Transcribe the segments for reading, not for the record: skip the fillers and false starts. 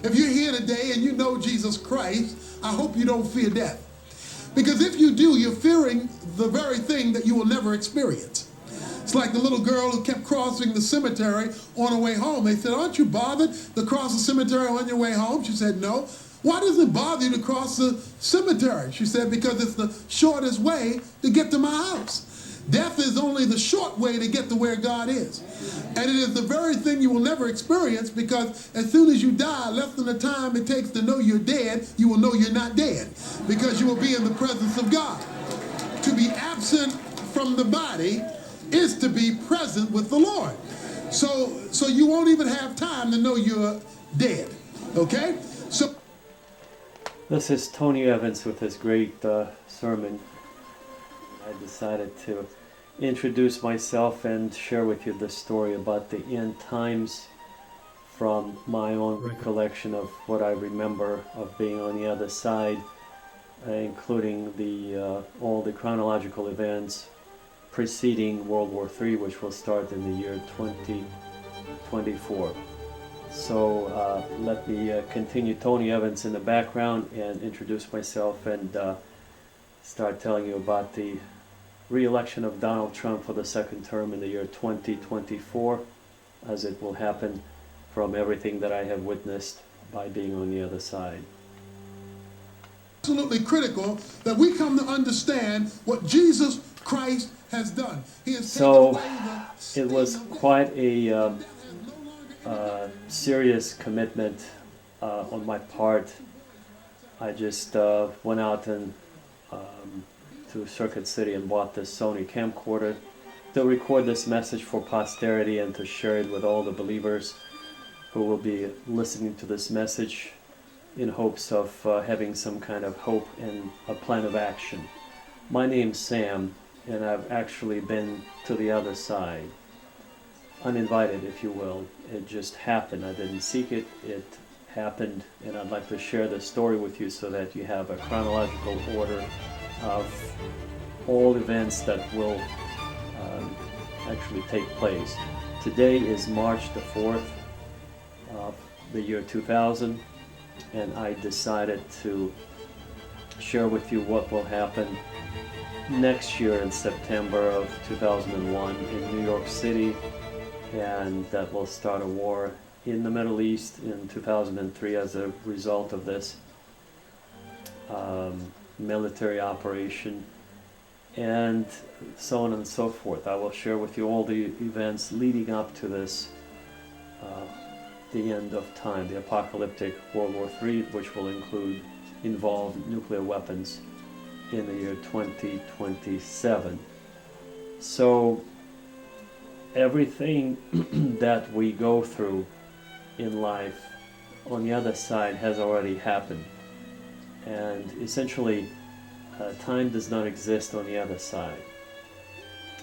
If you're here today and you know Jesus Christ, I hope you don't fear death. Because if you do, you're fearing the very thing that you will never experience. It's like the little girl who kept crossing the cemetery on her way home. They said, aren't you bothered to cross the cemetery on your way home? She said, no. Why does it bother you to cross the cemetery? She said, because it's the shortest way to get to my house. Death is only the short way to get to where God is. And it is the very thing you will never experience, because as soon as you die, less than the time it takes to know you're dead, you will know you're not dead, because you will be in the presence of God. To be absent from the body is to be present with the Lord. So you won't even have time to know you're dead. Okay? So this is Tony Evans with his great sermon. I decided to introduce myself and share with you the story about the end times from my own recollection of what I remember of being on the other side, including all the chronological events preceding World War III, which will start in the year 2024. So let me continue Tony Evans in the background and introduce myself and start telling you about the re-election of Donald Trump for the second term in the year 2024, as it will happen from everything that I have witnessed by being on the other side. Absolutely critical that we come to understand what Jesus Christ has done. He has so it was quite a serious commitment on my part. I just went out and to Circuit City and bought this Sony camcorder to record this message for posterity and to share it with all the believers who will be listening to this message in hopes of having some kind of hope and a plan of action. My name's Sam, and I've actually been to the other side. Uninvited, if you will. It just happened. I didn't seek it. It happened, and I'd like to share this story with you so that you have a chronological order of all events that will actually take place. Today is March the 4th of the year 2000, and I decided to share with you what will happen next year in September of 2001 in New York City, and that will start a war in the Middle East in 2003 as a result of this military operation, and so on and so forth. I will share with you all the events leading up to this, the end of time, the apocalyptic World War III, which will involve nuclear weapons in the year 2027. So everything that we go through in life on the other side has already happened. And essentially, time does not exist on the other side.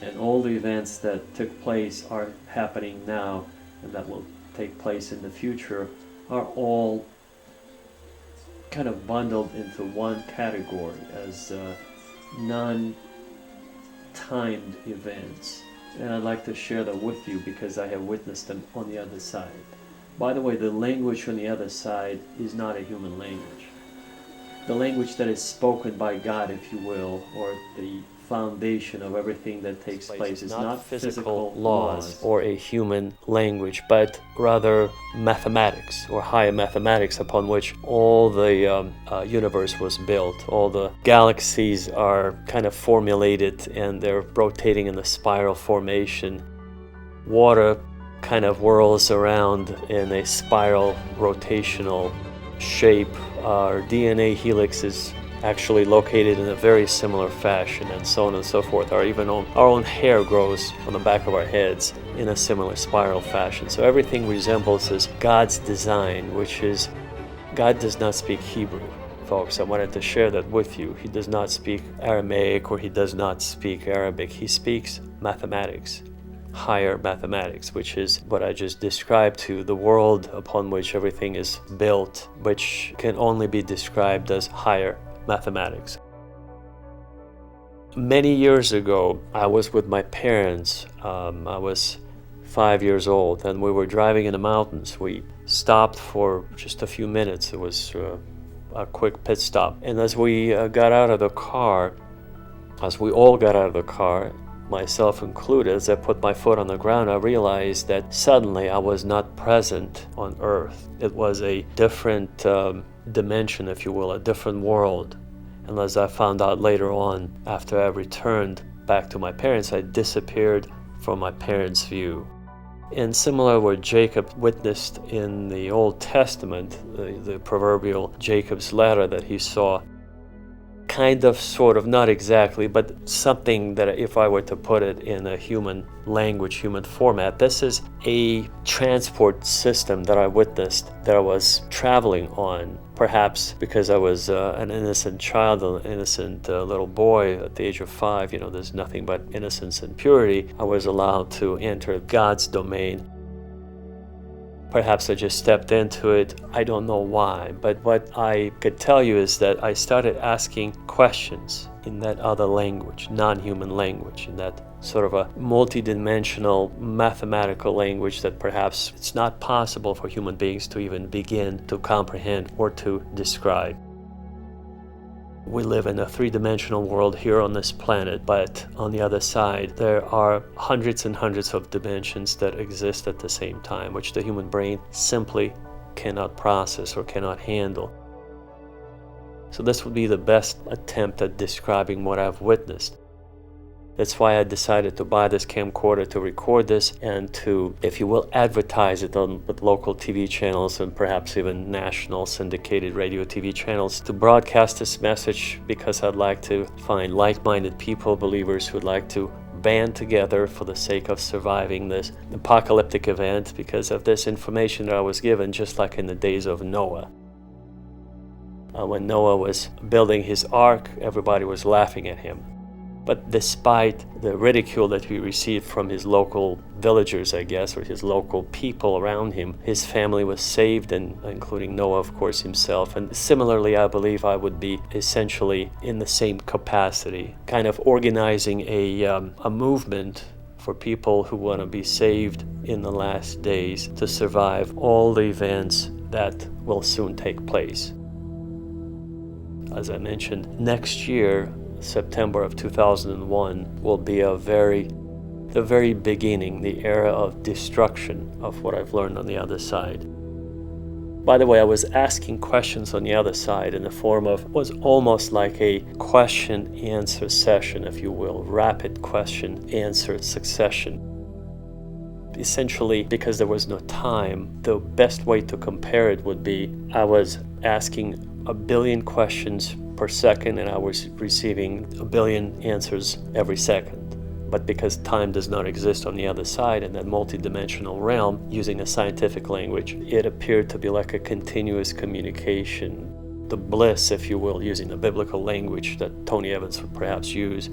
And all the events that took place are happening now and that will take place in the future are all kind of bundled into one category as non-timed events. And I'd like to share that with you because I have witnessed them on the other side. By the way, the language on the other side is not a human language. The language that is spoken by God, if you will, or the foundation of everything that takes place is not physical laws or a human language, but rather mathematics or higher mathematics upon which all the universe was built. All the galaxies are kind of formulated and they're rotating in a spiral formation. Water kind of whirls around in a spiral rotational shape. Our DNA helix is actually located in a very similar fashion, and so on and so forth. Our own hair grows on the back of our heads in a similar spiral fashion. So everything resembles this God's design, which is, God does not speak Hebrew, folks. I wanted to share that with you. He does not speak Aramaic or he does not speak Arabic. He speaks mathematics, higher mathematics, which is what I just described to the world upon which everything is built, which can only be described as higher mathematics. Many years ago, I was with my parents. I was 5 years old, and we were driving in the mountains. We stopped for just a few minutes. It was a quick pit stop. And as we got out of the car, as we all got out of the car, myself included, as I put my foot on the ground, I realized that suddenly I was not present on Earth. It was a different dimension, if you will, a different world. And as I found out later on, after I returned back to my parents, I disappeared from my parents' view. And similar what Jacob witnessed in the Old Testament, the proverbial Jacob's ladder that he saw, kind of, sort of, not exactly, but something that if I were to put it in a human language, human format, this is a transport system that I witnessed, that I was traveling on, perhaps because I was an innocent child, an innocent little boy at the age of 5. You know, there's nothing but innocence and purity. I was allowed to enter God's domain. Perhaps I just stepped into it. I don't know why, but what I could tell you is that I started asking questions in that other language, non-human language, in that sort of a multidimensional mathematical language that perhaps it's not possible for human beings to even begin to comprehend or to describe. We live in a three-dimensional world here on this planet, but on the other side, there are hundreds and hundreds of dimensions that exist at the same time, which the human brain simply cannot process or cannot handle. So this would be the best attempt at describing what I've witnessed. That's why I decided to buy this camcorder to record this and to, if you will, advertise it on with local TV channels and perhaps even national syndicated radio TV channels, to broadcast this message, because I'd like to find like-minded people, believers who'd like to band together for the sake of surviving this apocalyptic event, because of this information that I was given, just like in the days of Noah. When Noah was building his ark, everybody was laughing at him. But despite the ridicule that he received from his local villagers, I guess, or his local people around him, his family was saved, and including Noah, of course, himself. And similarly, I believe I would be essentially in the same capacity, kind of organizing a movement for people who want to be saved in the last days, to survive all the events that will soon take place. As I mentioned, next year, September of 2001, will be the very beginning, the era of destruction of what I've learned on the other side. By the way, I was asking questions on the other side in the form of, was almost like a question-answer session, if you will, rapid question-answer succession. Essentially, because there was no time, the best way to compare it would be, I was asking 1 billion questions per second, and I was receiving 1 billion answers every second. But because time does not exist on the other side, in that multidimensional realm, using a scientific language, it appeared to be like a continuous communication, the bliss, if you will, using the biblical language that Tony Evans would perhaps use.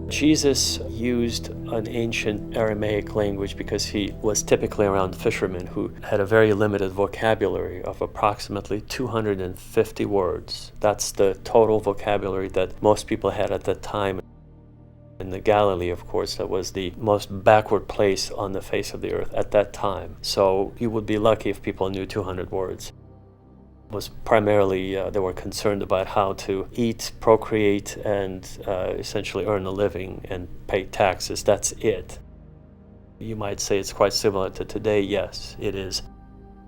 Jesus used an ancient Aramaic language because he was typically around fishermen who had a very limited vocabulary of approximately 250 words. That's the total vocabulary that most people had at that time. In the Galilee, of course, that was the most backward place on the face of the earth at that time. So you would be lucky if people knew 200 words. Was primarily they were concerned about how to eat, procreate, and essentially earn a living and pay taxes. That's it. You might say it's quite similar to today. Yes, it is.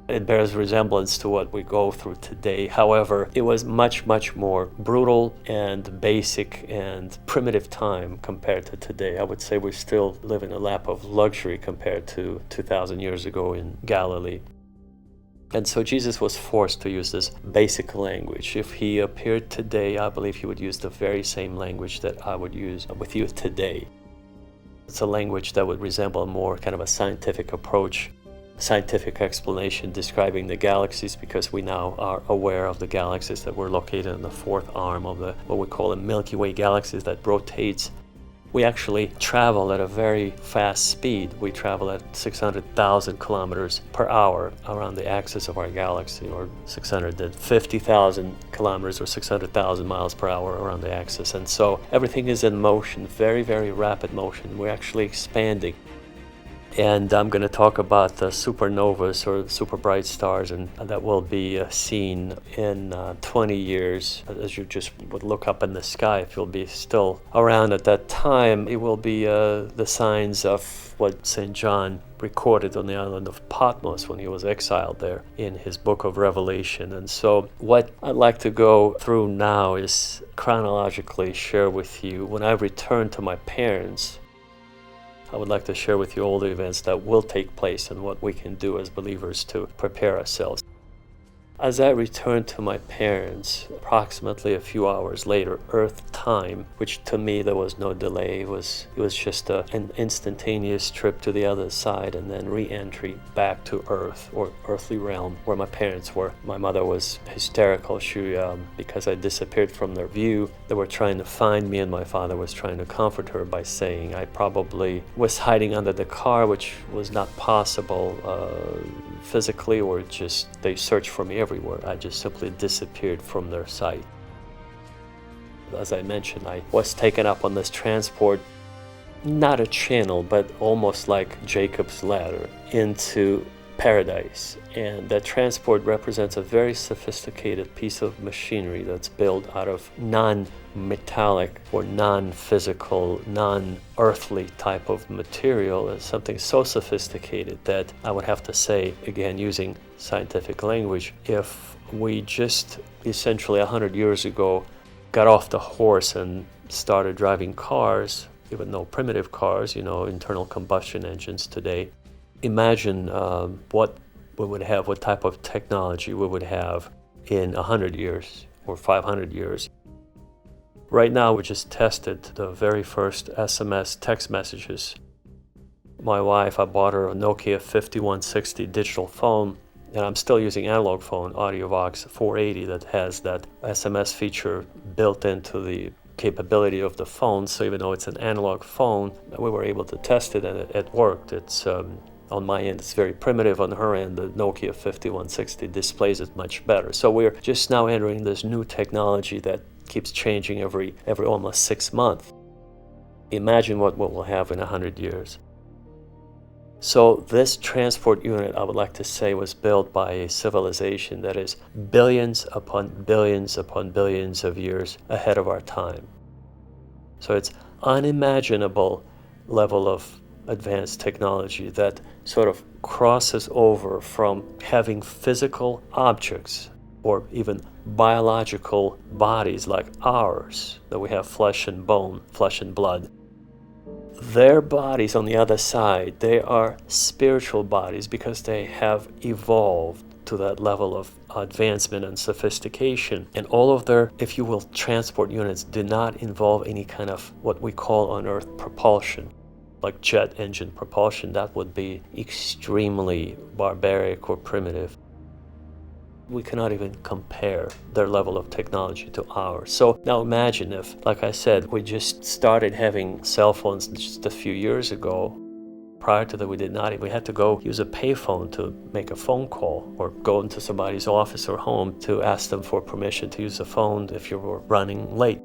It bears resemblance to what we go through today. However, it was much, much more brutal and basic and primitive time compared to today. I would say we still live in a lap of luxury compared to 2,000 years ago in Galilee. And so Jesus was forced to use this basic language. If he appeared today, I believe he would use the very same language that I would use with you today. It's a language that would resemble more kind of a scientific approach, scientific explanation describing the galaxies, because we now are aware of the galaxies that were located in the fourth arm of the what we call the Milky Way galaxies that rotates. We actually travel at a very fast speed. We travel at 600,000 kilometers per hour around the axis of our galaxy, or 650,000 kilometers or 600,000 miles per hour around the axis. And so everything is in motion, very, very rapid motion. We're actually expanding. And I'm going to talk about the supernovas or super bright stars, and that will be seen in 20 years. As you just would look up in the sky, if you'll be still around at that time, it will be the signs of what St. John recorded on the island of Patmos when he was exiled there in his book of Revelation. And so what I'd like to go through now is chronologically share with you when I return to my parents. I would like to share with you all the events that will take place and what we can do as believers to prepare ourselves. As I returned to my parents, approximately a few hours later, Earth time, which to me there was no delay, it was just an instantaneous trip to the other side and then re-entry back to Earth or earthly realm where my parents were. My mother was hysterical. Because I disappeared from their view, they were trying to find me, and my father was trying to comfort her by saying I probably was hiding under the car, which was not possible physically, or just they searched for me everywhere. I just simply disappeared from their sight. As I mentioned, I was taken up on this transport, not a channel, but almost like Jacob's ladder into paradise. And that transport represents a very sophisticated piece of machinery that's built out of non-metallic or non-physical, non-earthly type of material. It's something so sophisticated that I would have to say, again, using scientific language, if we just essentially 100 years ago got off the horse and started driving cars, even though primitive cars, internal combustion engines today, imagine what we would have, what type of technology we would have in 100 years or 500 years. Right now, we just tested the very first SMS text messages. My wife, I bought her a Nokia 5160 digital phone, and I'm still using analog phone, AudioVox 480, that has that SMS feature built into the capability of the phone. So even though it's an analog phone, we were able to test it, and it worked. It's on my end, it's very primitive. On her end, the Nokia 5160 displays it much better. So we're just now entering this new technology that keeps changing every almost 6 months. Imagine what we'll have in 100 years. So this transport unit, I would like to say, was built by a civilization that is billions upon billions upon billions of years ahead of our time. So it's unimaginable level of advanced technology that sort of crosses over from having physical objects or even biological bodies like ours, that we have flesh and bone, flesh and blood. Their bodies on the other side, they are spiritual bodies because they have evolved to that level of advancement and sophistication. And all of their, if you will, transport units do not involve any kind of what we call on Earth propulsion, like jet engine propulsion. That would be extremely barbaric or primitive. We cannot even compare their level of technology to ours. So now imagine if, like I said, we just started having cell phones just a few years ago. Prior to that, we had to go use a payphone to make a phone call, or go into somebody's office or home to ask them for permission to use the phone if you were running late.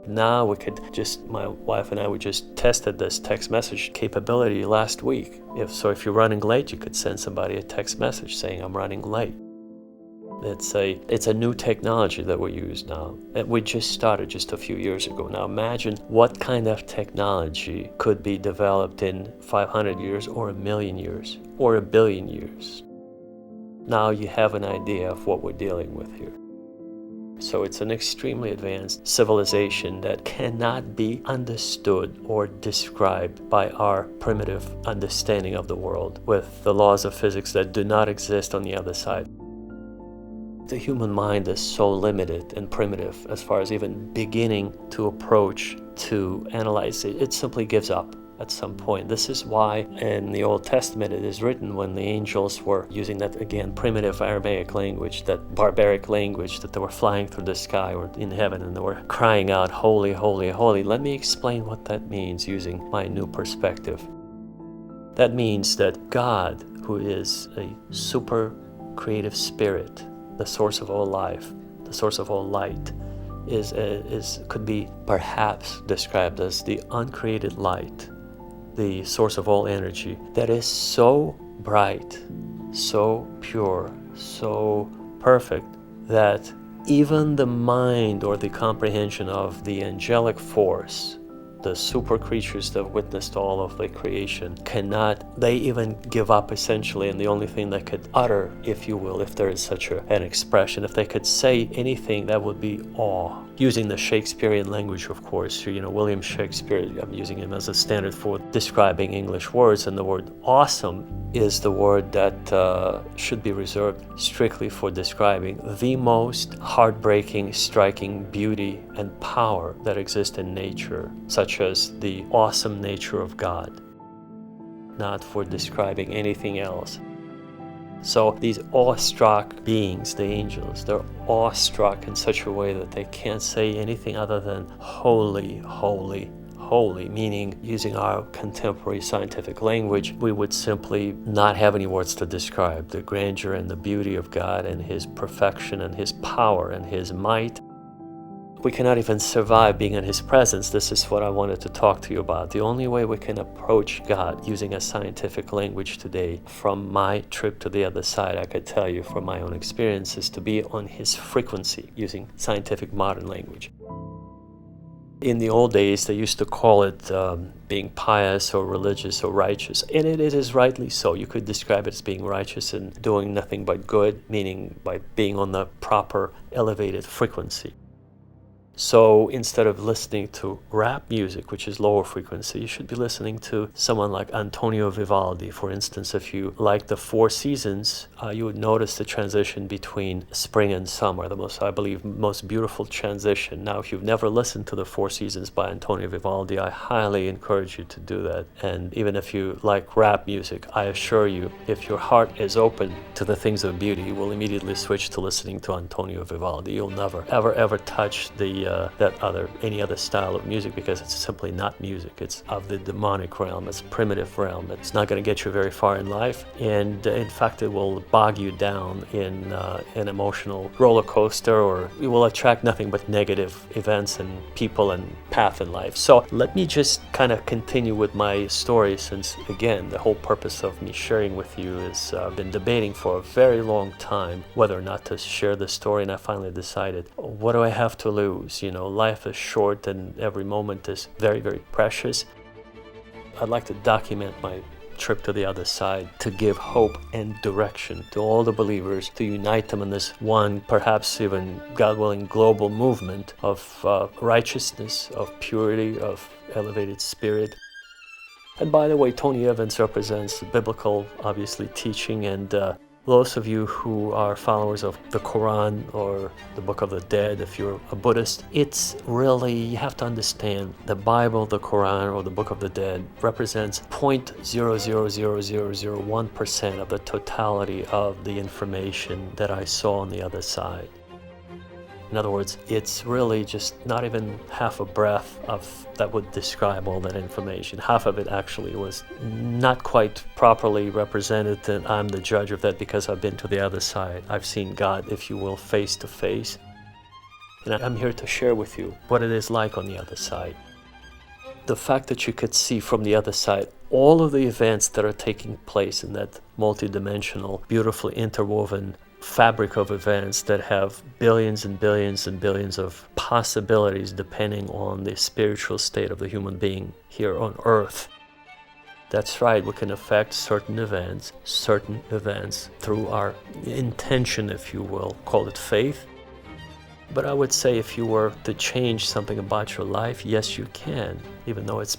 Now we could my wife and I, we just tested this text message capability last week. If you're running late, you could send somebody a text message saying, I'm running late. It's a new technology that we use now. And we just started just a few years ago. Now imagine what kind of technology could be developed in 500 years or 1,000,000 years or 1,000,000,000 years. Now you have an idea of what we're dealing with here. So it's an extremely advanced civilization that cannot be understood or described by our primitive understanding of the world, with the laws of physics that do not exist on the other side. The human mind is so limited and primitive as far as even beginning to approach to analyze it. It simply gives up at some point. This is why in the Old Testament it is written, when the angels were using that, again, primitive Aramaic language, that barbaric language, that they were flying through the sky or in heaven and they were crying out, holy, holy, holy. Let me explain what that means using my new perspective. That means that God, who is a super creative spirit, the source of all life, the source of all light, could be perhaps described as the uncreated light the source of all energy, that is so bright, so pure, so perfect, that even the mind or the comprehension of the angelic force, the super creatures that witnessed all of the creation, they even give up essentially, and the only thing they could utter, if you will, if there is such an expression, if they could say anything, that would be awe. Using the Shakespearean language, of course, William Shakespeare, I'm using him as a standard for describing English words, and the word awesome is the word that should be reserved strictly for describing the most heartbreaking, striking beauty and power that exists in nature, such as the awesome nature of God, not for describing anything else. So these awestruck beings, the angels, they're awestruck in such a way that they can't say anything other than holy, holy, holy, meaning, using our contemporary scientific language, we would simply not have any words to describe the grandeur and the beauty of God and His perfection and His power and His might. We cannot even survive being in His presence. This is what I wanted to talk to you about. The only way we can approach God using a scientific language today, from my trip to the other side, I could tell you from my own experiences, to be on His frequency, using scientific modern language. In the old days, they used to call it being pious or religious or righteous, and it is rightly so. You could describe it as being righteous and doing nothing but good, meaning by being on the proper elevated frequency. So instead of listening to rap music, which is lower frequency, you should be listening to someone like Antonio Vivaldi. For instance, if you like the Four Seasons, you would notice the transition between spring and summer, most beautiful transition. Now, if you've never listened to the Four Seasons by Antonio Vivaldi, I highly encourage you to do that. And even if you like rap music, I assure you, if your heart is open to the things of beauty, you will immediately switch to listening to Antonio Vivaldi. You'll never, ever touch any other style of music, because it's simply not music. It's of the demonic realm. It's primitive realm. It's not going to get you very far in life, and in fact, it will bog you down in an emotional roller coaster, or it will attract nothing but negative events and people and path in life. So let me just kind of continue with my story, since again, the whole purpose of me sharing with you is I've been debating for a very long time whether or not to share this story, and I finally decided, what do I have to lose? Life is short and every moment is very, very precious. I'd like to document my trip to the other side, to give hope and direction to all the believers, to unite them in this one, perhaps even, God willing, global movement of righteousness, of purity, of elevated spirit. And by the way, Tony Evans represents biblical, obviously, teaching, and those of you who are followers of the Quran or the Book of the Dead, if you're a Buddhist, it's really, you have to understand, the Bible, the Quran, or the Book of the Dead represents 0.00001% of the totality of the information that I saw on the other side. In other words, it's really just not even half a breath that would describe all that information. Half of it actually was not quite properly represented, and I'm the judge of that because I've been to the other side. I've seen God, if you will, face to face. And I'm here to share with you what it is like on the other side. The fact that you could see from the other side all of the events that are taking place in that multidimensional, beautifully interwoven fabric of events that have billions and billions and billions of possibilities depending on the spiritual state of the human being here on earth. That's right, we can affect certain events through our intention, if you will, call it faith. But I would say, if you were to change something about your life, yes, you can, even though it is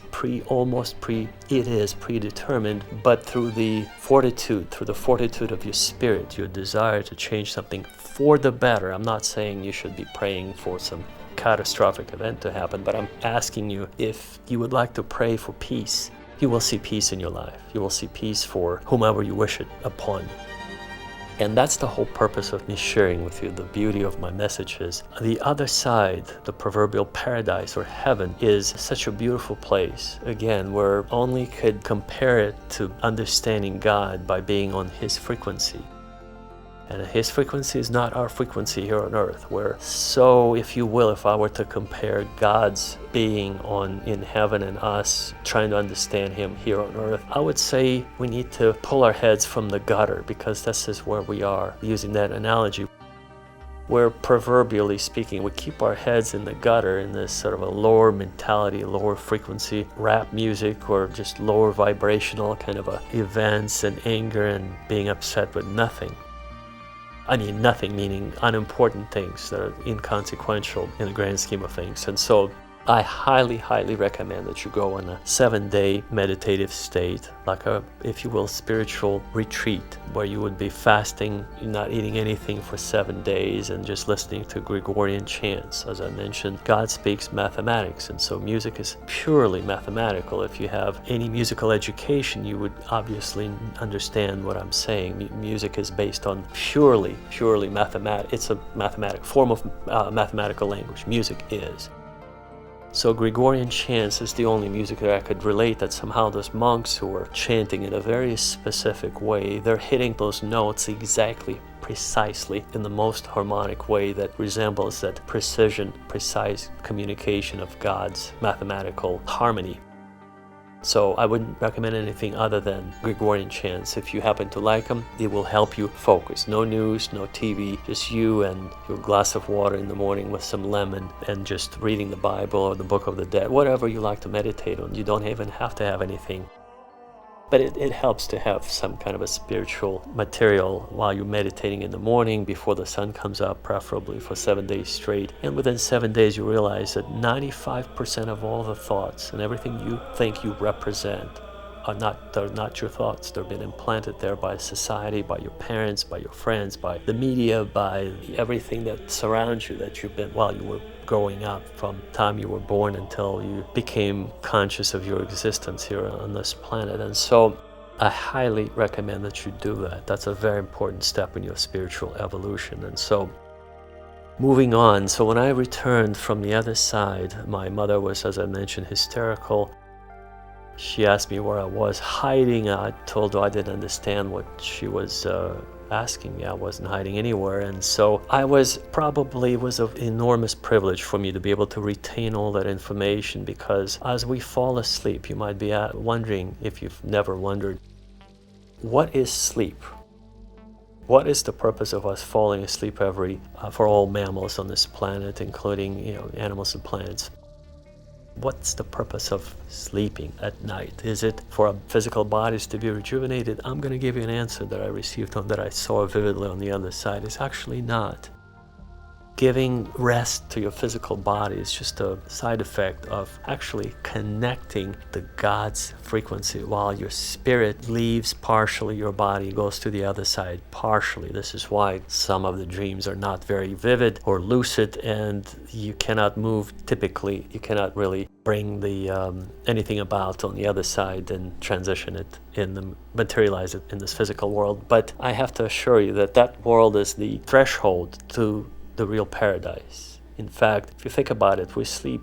predetermined, but through the fortitude of your spirit, your desire to change something for the better. I'm not saying you should be praying for some catastrophic event to happen, but I'm asking you, if you would like to pray for peace, you will see peace in your life. You will see peace for whomever you wish it upon. And that's the whole purpose of me sharing with you the beauty of my messages. The other side, the proverbial paradise or heaven, is such a beautiful place. Again, where only could compare it to understanding God by being on His frequency. And his frequency is not our frequency here on earth. So, if you will, if I were to compare God's being in heaven and us trying to understand him here on earth, I would say we need to pull our heads from the gutter, because this is where we are, using that analogy. Where, proverbially speaking, we keep our heads in the gutter in this sort of a lower mentality, lower frequency rap music, or just lower vibrational kind of events and anger and being upset with nothing. I mean nothing meaning unimportant things that are inconsequential in the grand scheme of things. And so I highly, highly recommend that you go on a 7-day meditative state, like a, if you will, spiritual retreat, where you would be fasting, not eating anything for 7 days, and just listening to Gregorian chants. As I mentioned, God speaks mathematics, and so music is purely mathematical. If you have any musical education, you would obviously understand what I'm saying. Music is based on purely mathematics. It's a mathematic form of mathematical language. Music is. So Gregorian chants is the only music that I could relate, that somehow those monks who are chanting in a very specific way, they're hitting those notes exactly, precisely, in the most harmonic way that resembles that precision, precise communication of God's mathematical harmony. So I wouldn't recommend anything other than Gregorian chants. If you happen to like them, it will help you focus. No news, no TV, just you and your glass of water in the morning with some lemon, and just reading the Bible or the Book of the Dead, whatever you like to meditate on. You don't even have to have anything. But it helps to have some kind of a spiritual material while you're meditating in the morning before the sun comes up, preferably for 7 days straight. And within 7 days you realize that 95% of all the thoughts and everything you think you represent they're not your thoughts. They've been implanted there by society, by your parents, by your friends, by the media, by everything that surrounds you, that you've been while you were growing up, from the time you were born until you became conscious of your existence here on this planet. And so I highly recommend that you do that. That's a very important step in your spiritual evolution. And so moving on, so when I returned from the other side, my mother was, as I mentioned, hysterical. She asked me where I was hiding. I told her I didn't understand what she was asking me. I wasn't hiding anywhere. And so it was an enormous privilege for me to be able to retain all that information, because as we fall asleep, you might be wondering, if you've never wondered, what is sleep? What is the purpose of us falling asleep for all mammals on this planet, including animals and plants? What's the purpose of sleeping at night? Is it for our physical bodies to be rejuvenated? I'm going to give you an answer that I received that I saw vividly on the other side. It's actually not. Giving rest to your physical body is just a side effect of actually connecting to God's frequency, while your spirit leaves partially your body, goes to the other side partially. This is why some of the dreams are not very vivid or lucid, and you cannot move typically. You cannot really bring anything about on the other side and transition it materialize it in this physical world. But I have to assure you that world is the threshold to the real paradise. In fact, if you think about it, we sleep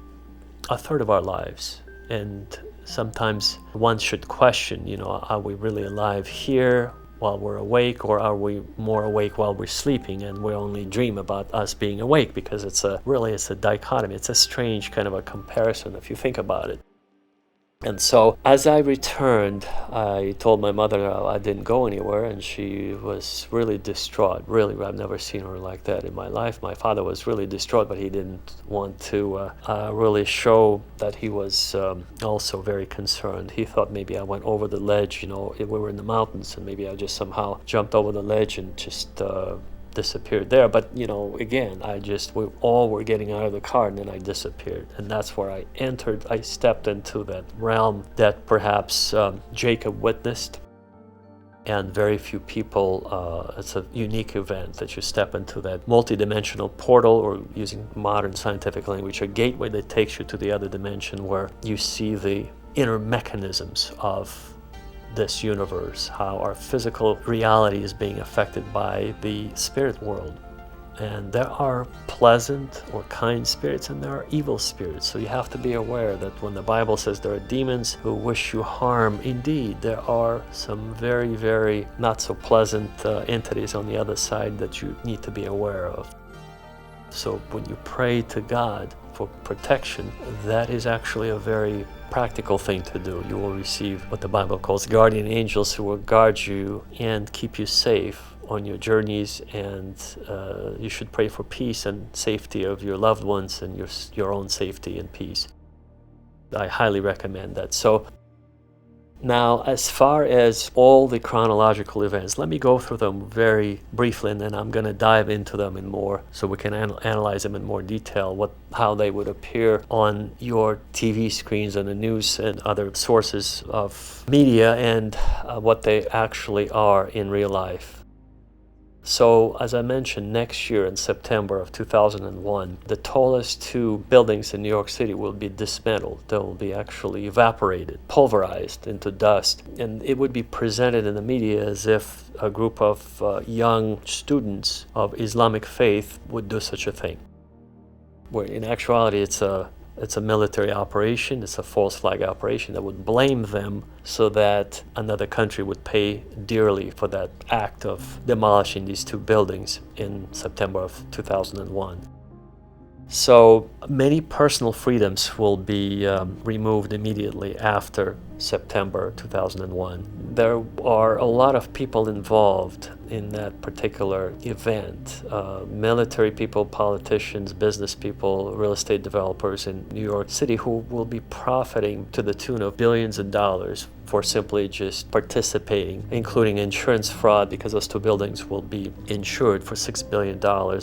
a third of our lives, and sometimes one should question, are we really alive here while we're awake, or are we more awake while we're sleeping and we only dream about us being awake? Because it's a dichotomy. It's a strange kind of a comparison if you think about it. And so as I returned, I told my mother I didn't go anywhere, and she was really distraught. Really, I've never seen her like that in my life. My father was really distraught, but he didn't want to really show that he was also very concerned. He thought maybe I went over the ledge, we were in the mountains, and maybe I just somehow jumped over the ledge and just disappeared there. But again, we all were getting out of the car, and then I disappeared. And that's where I stepped into that realm that perhaps Jacob witnessed, and very few people. It's a unique event that you step into that multidimensional portal, or using modern scientific language, a gateway that takes you to the other dimension, where you see the inner mechanisms of this universe, how our physical reality is being affected by the spirit world. And there are pleasant or kind spirits and there are evil spirits. So you have to be aware that when the Bible says there are demons who wish you harm, indeed, there are some very, very not so pleasant entities on the other side that you need to be aware of. So when you pray to God for protection, that is actually a very practical thing to do. You will receive what the Bible calls guardian angels who will guard you and keep you safe on your journeys, and you should pray for peace and safety of your loved ones and your own safety and peace. I highly recommend that. So now, as far as all the chronological events, let me go through them very briefly, and then I'm going to dive into them in more so we can analyze them in more detail, how they would appear on your TV screens and the news and other sources of media, and what they actually are in real life. So, as I mentioned, next year in September of 2001, the tallest two buildings in New York City will be dismantled. They will be actually evaporated, pulverized into dust. And it would be presented in the media as if a group of young students of Islamic faith would do such a thing. Where in actuality, it's a military operation, it's a false flag operation that would blame them so that another country would pay dearly for that act of demolishing these two buildings in September of 2001. So many personal freedoms will be removed immediately after September 2001. There are a lot of people involved in that particular event. Military people, politicians, business people, real estate developers in New York City who will be profiting to the tune of billions of dollars for simply just participating, including insurance fraud, because those two buildings will be insured for $6 billion.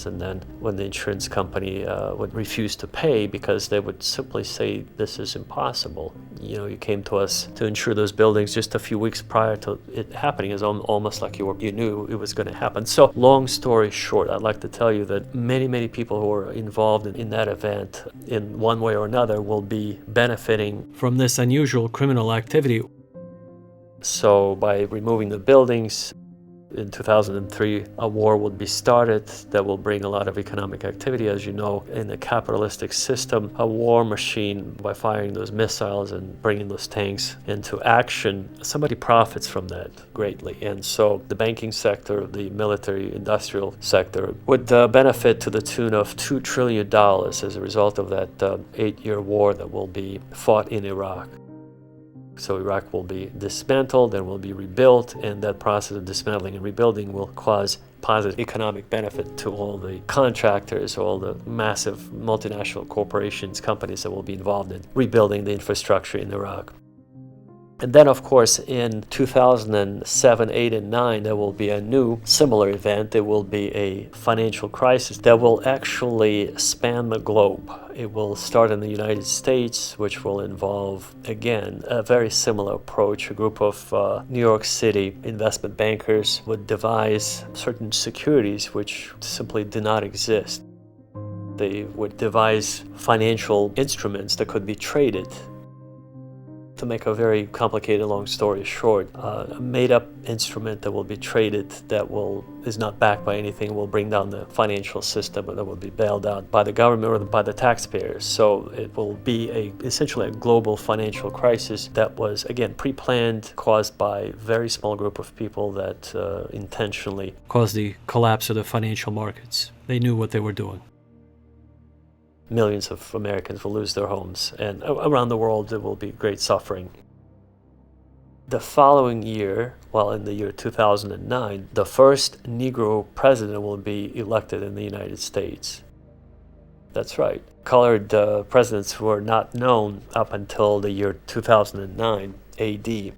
And then when the insurance company would refuse to pay because they would simply say, this is impossible. You know, you came to us to insure those buildings just a few weeks prior to it happening. It's almost like you knew it was going to happen. So long story short, I'd like to tell you that many people who are involved in that event in one way or another will be benefiting from this unusual criminal activity. So by removing the buildings, in 2003, a war would be started that will bring a lot of economic activity. As you know, in the capitalistic system, a war machine, by firing those missiles and bringing those tanks into action, somebody profits from that greatly. And so the banking sector, the military industrial sector would benefit to the tune of $2 trillion as a result of that 8-year war that will be fought in Iraq. So Iraq will be dismantled and will be rebuilt, and that process of dismantling and rebuilding will cause positive economic benefit to all the contractors, all the massive multinational corporations, companies that will be involved in rebuilding the infrastructure in Iraq. And then, of course, in 2007, 8, and 9, there will be a new similar event. There will be a financial crisis that will actually span the globe. It will start in the United States, which will involve, again, a very similar approach. A group of New York City investment bankers would devise certain securities which simply do not exist. They would devise financial instruments that could be traded. To make a very complicated long story short, a made-up instrument that will be traded that is not backed by anything will bring down the financial system, and that will be bailed out by the government or by the taxpayers. So it will be essentially a global financial crisis that was, again, pre-planned, caused by a very small group of people that intentionally caused the collapse of the financial markets. They knew what they were doing. Millions of Americans will lose their homes, and around the world there will be great suffering. The following year, in the year 2009, the first Negro president will be elected in the United States. That's right. Colored presidents were not known up until the year 2009 AD.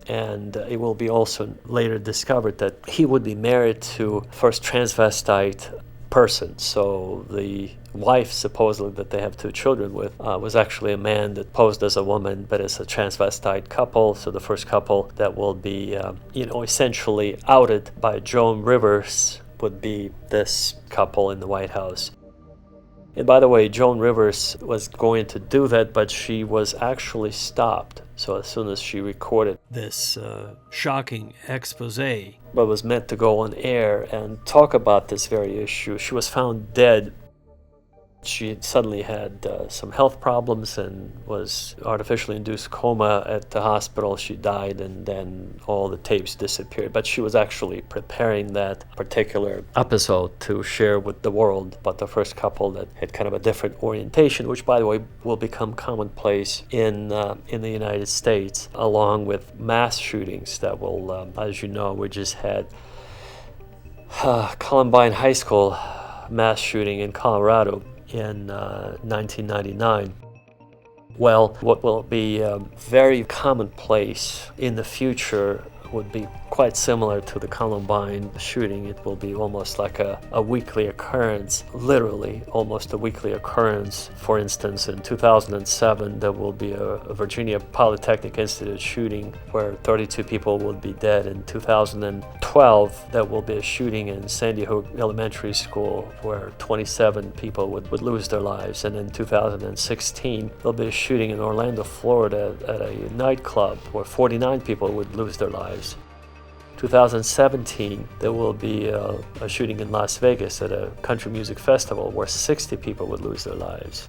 And it will be also later discovered that he would be married to first transvestite person. So the wife, supposedly, that they have 2 children with, was actually a man that posed as a woman, but as a transvestite couple. So the first couple that will be, essentially outed by Joan Rivers would be this couple in the White House. And by the way, Joan Rivers was going to do that, but she was actually stopped. So as soon as she recorded this shocking expose, but was meant to go on air and talk about this very issue, she was found dead. She suddenly had some health problems and was artificially induced coma at the hospital. She died, and then all the tapes disappeared. But she was actually preparing that particular episode to share with the world about the first couple that had kind of a different orientation, which, by the way, will become commonplace in the United States, along with mass shootings that will, as you know, we just had Columbine High School mass shooting in Colorado in 1999. Well, what will be very commonplace in the future would be quite similar to the Columbine shooting. It will be almost like a weekly occurrence, literally almost a weekly occurrence. For instance, in 2007, there will be a Virginia Polytechnic Institute shooting where 32 people would be dead. In 2012, there will be a shooting in Sandy Hook Elementary School where 27 people would lose their lives. And in 2016, there'll be a shooting in Orlando, Florida at a nightclub where 49 people would lose their lives. 2017, there will be a shooting in Las Vegas at a country music festival where 60 people would lose their lives.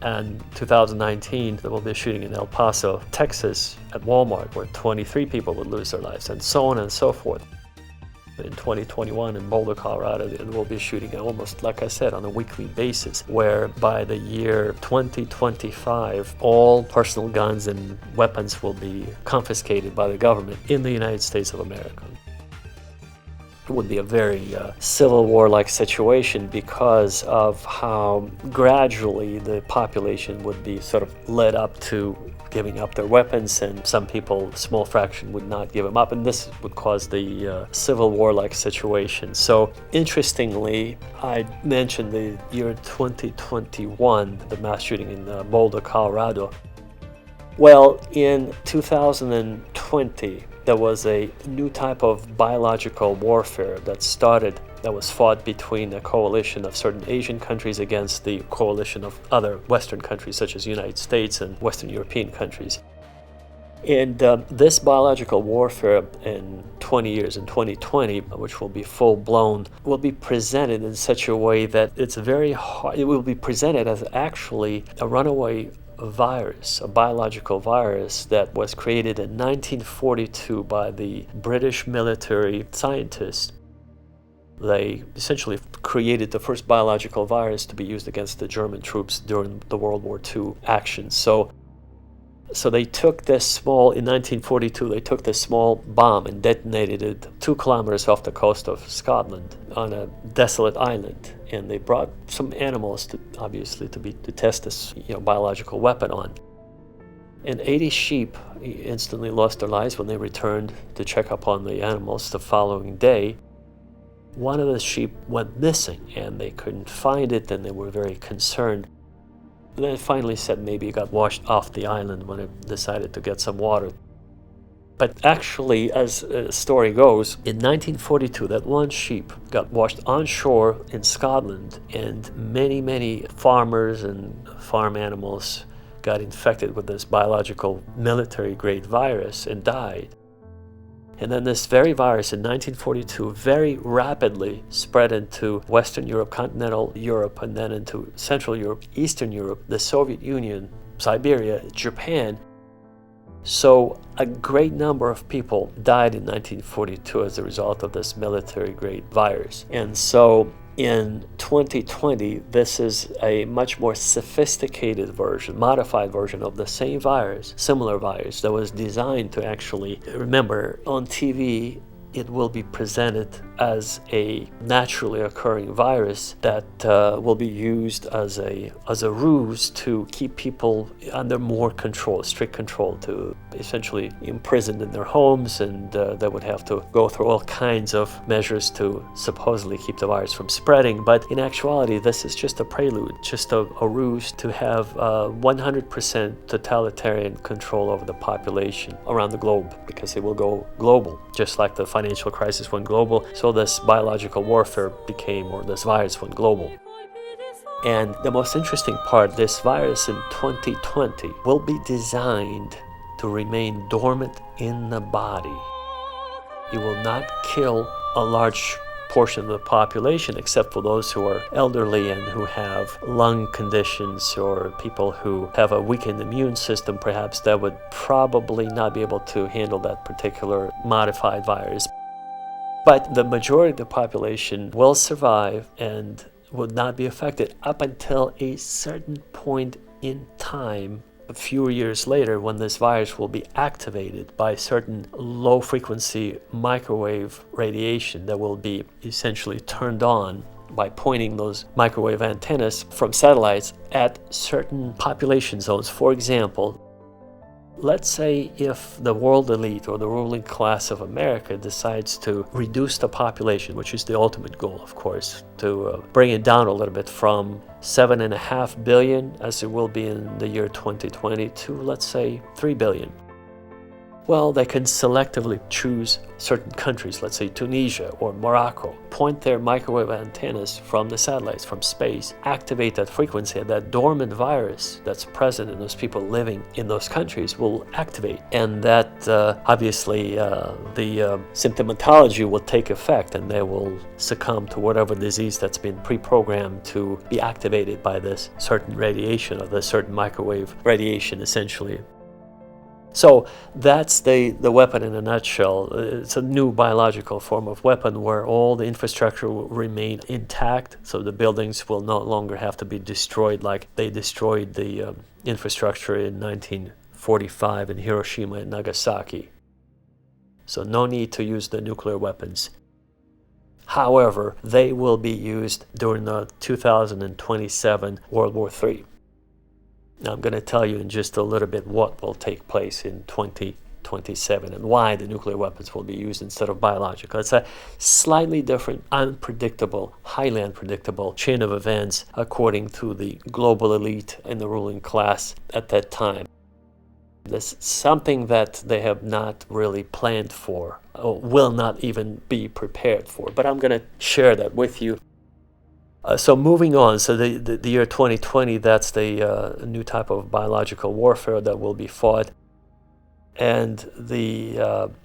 And 2019, there will be a shooting in El Paso, Texas at Walmart where 23 people would lose their lives, and so on and so forth. In 2021 in Boulder, Colorado, there will be a shooting almost, like I said, on a weekly basis, where by the year 2025, all personal guns and weapons will be confiscated by the government in the United States of America. It would be a very civil war-like situation because of how gradually the population would be sort of led up to giving up their weapons, and some people, small fraction, would not give them up, and this would cause the civil war-like situation. So interestingly, I mentioned the year 2021, the mass shooting in Boulder, Colorado. Well, in 2020, there was a new type of biological warfare that was fought between a coalition of certain Asian countries against the coalition of other Western countries, such as the United States and Western European countries. And this biological warfare in 20 years, in 2020, which will be full-blown, will be presented in such a way that it's very hard. It will be presented as actually a runaway virus, a biological virus that was created in 1942 by the British military scientists. They essentially created the first biological virus to be used against the German troops during the World War II action. So they took this small, in 1942, they took this small bomb and detonated it 2 kilometers off the coast of Scotland on a desolate island. And they brought some animals to test this biological weapon on. And 80 sheep instantly lost their lives when they returned to check up on the animals the following day. One of the sheep went missing and they couldn't find it, and they were very concerned. And then it finally said maybe it got washed off the island when it decided to get some water. But actually, as the story goes, in 1942, that one sheep got washed on shore in Scotland, and many, many farmers and farm animals got infected with this biological military-grade virus and died. And then this very virus in 1942 very rapidly spread into Western Europe, continental Europe, and then into Central Europe, Eastern Europe, the Soviet Union, Siberia, Japan. So a great number of people died in 1942 as a result of this military-grade virus. And so in 2020, this is a much more sophisticated version, modified version of the same virus, similar virus, that was designed to actually, remember, on TV, it will be presented as a naturally occurring virus that will be used as a ruse to keep people under more control, strict control, to essentially imprisoned in their homes, and they would have to go through all kinds of measures to supposedly keep the virus from spreading. But in actuality, this is just a prelude, just a ruse to have 100% totalitarian control over the population around the globe, because it will go global, just like the financial crisis went global. So this biological warfare became, or this virus went global. And the most interesting part, this virus in 2020 will be designed to remain dormant in the body. It will not kill a large portion of the population, except for those who are elderly and who have lung conditions, or people who have a weakened immune system, perhaps, that would probably not be able to handle that particular modified virus. But the majority of the population will survive and would not be affected up until a certain point in time, a few years later, when this virus will be activated by certain low-frequency microwave radiation that will be essentially turned on by pointing those microwave antennas from satellites at certain population zones. For example, let's say if the world elite or the ruling class of America decides to reduce the population, which is the ultimate goal, of course, to bring it down a little bit from 7.5 billion, as it will be in the year 2020, to, let's say, 3 billion. Well, they can selectively choose certain countries, let's say Tunisia or Morocco, point their microwave antennas from the satellites, from space, activate that frequency, and that dormant virus that's present in those people living in those countries will activate. And that, obviously, the symptomatology will take effect, and they will succumb to whatever disease that's been pre-programmed to be activated by this certain radiation, or this certain microwave radiation, essentially. So that's the weapon in a nutshell. It's a new biological form of weapon where all the infrastructure will remain intact, so the buildings will no longer have to be destroyed like they destroyed the infrastructure in 1945 in Hiroshima and Nagasaki. So no need to use the nuclear weapons. However, they will be used during the 2027 World War III. Now, I'm going to tell you in just a little bit what will take place in 2027 and why the nuclear weapons will be used instead of biological. It's a slightly different, unpredictable, highly unpredictable chain of events according to the global elite and the ruling class at that time. This is something that they have not really planned for, or will not even be prepared for. But I'm going to share that with you. So moving on, so the year 2020, that's the new type of biological warfare that will be fought. And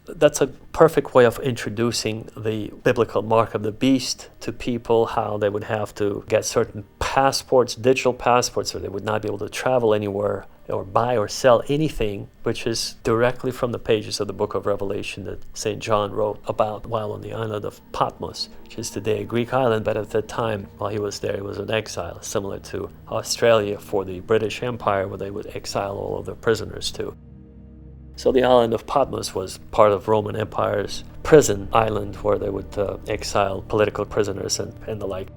that's a perfect way of introducing the biblical mark of the beast to people, how they would have to get certain passports, digital passports, or they would not be able to travel anywhere or buy or sell anything, which is directly from the pages of the book of Revelation that St. John wrote about while on the island of Patmos, which is today a Greek island, but at that time, while he was there, he was in exile, similar to Australia for the British Empire, where they would exile all of their prisoners to. So the island of Patmos was part of Roman Empire's prison island where they would exile political prisoners and the like.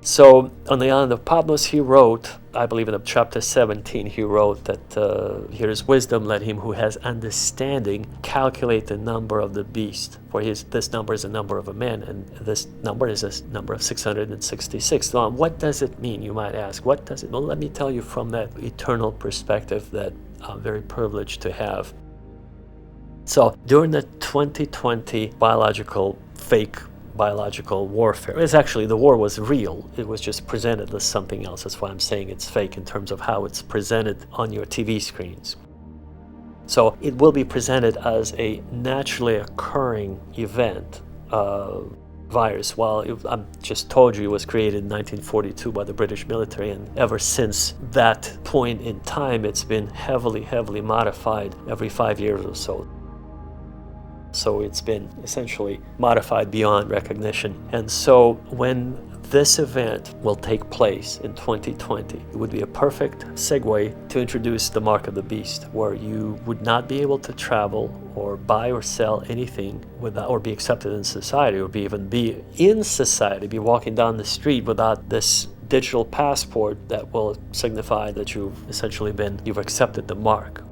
So on the island of Patmos, he wrote, I believe in chapter 17, he wrote that here is wisdom, let him who has understanding calculate the number of the beast. For this number is a number of a man, and this number is a number of 666. Now, what does it mean, you might ask? What does it mean? Well, let me tell you from that eternal perspective that I'm very privileged to have. So during the 2020 fake biological warfare, it's actually, the war was real. It was just presented as something else. That's why I'm saying it's fake in terms of how it's presented on your TV screens. So it will be presented as a naturally occurring event, virus. Well, I just told you it was created in 1942 by the British military, and ever since that point in time, it's been heavily modified every 5 years or so. So it's been essentially modified beyond recognition. And so when this event will take place in 2020, it would be a perfect segue to introduce the mark of the beast, where you would not be able to travel or buy or sell anything without, or be accepted in society, or even be in society, be walking down the street without this digital passport that will signify that you've accepted the mark.